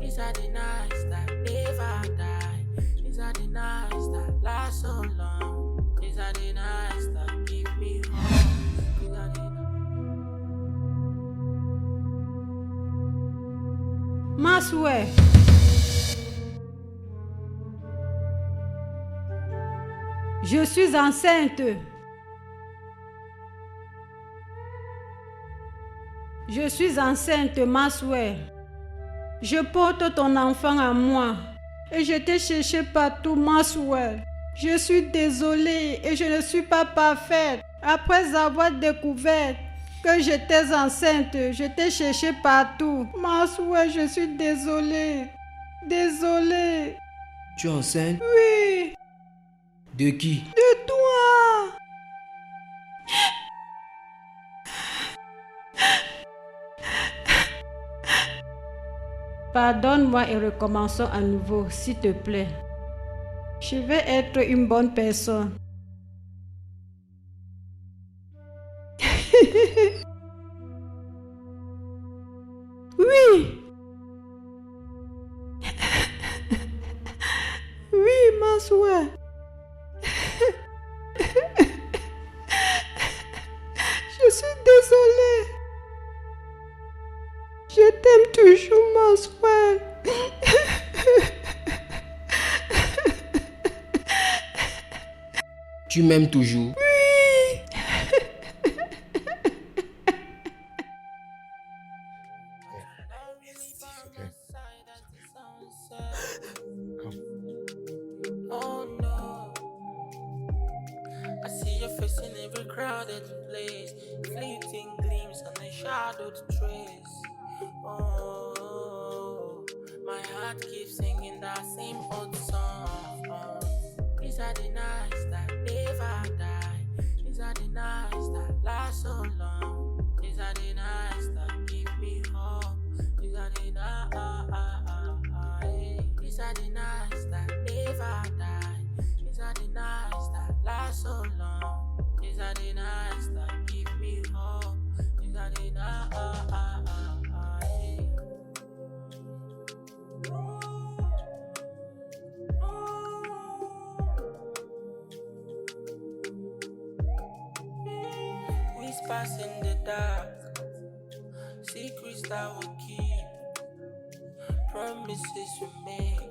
These are the nights that never die. These are the nights that last so long. These are the nights that give me hope. These are the Masoué. Je suis enceinte. Je suis enceinte, Masoué. Je porte ton enfant à moi. Et je t'ai cherché partout, Masoué. Je suis désolée et je ne suis pas parfaite. Après avoir découvert que j'étais enceinte, je t'ai cherché partout. Masoué, je suis désolée. Désolée. Tu es enceinte? Oui. De qui? De toi. Pardonne-moi et recommençons à nouveau, s'il te plaît. Je vais être une bonne personne. Oui. Oui, ma soeur. Je suis désolée. Je t'aime toujours, ma soeur. Tu m'aimes toujours? Oui. Oh no, I see your face in every crowded place, fleeting gleams on a shadowed trace. Oh, my heart heart keeps singing that same old song. These are the nights that never die. These are the nights that last so long. These are the nights that give me hope. These are the nights. These are the nights that never die. These are the nights that last so long. These are the nights that give me hope. These are the nights. Whispers in the dark, secrets that we keep, promises we make,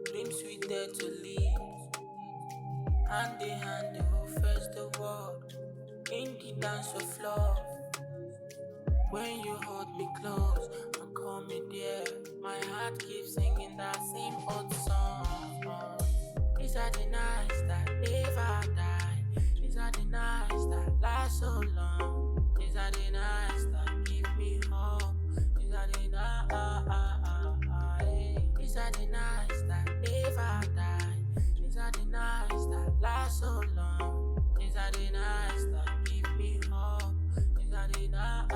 dreams we dare to lead. Hand in hand, we will face the world in the dance of love. When you hold me close and call me dear, my heart keeps singing that same old song. These are the nights that never die. These are the nights that last so long. These are the nights that give me hope. These are the nights. These are the nights that never die. These are the nights that last so long. These are the nights that give me hope. These are the nights.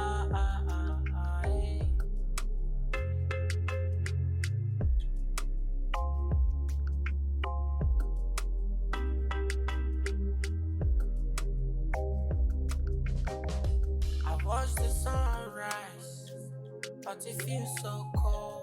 I watch the sunrise, but it feels so cold.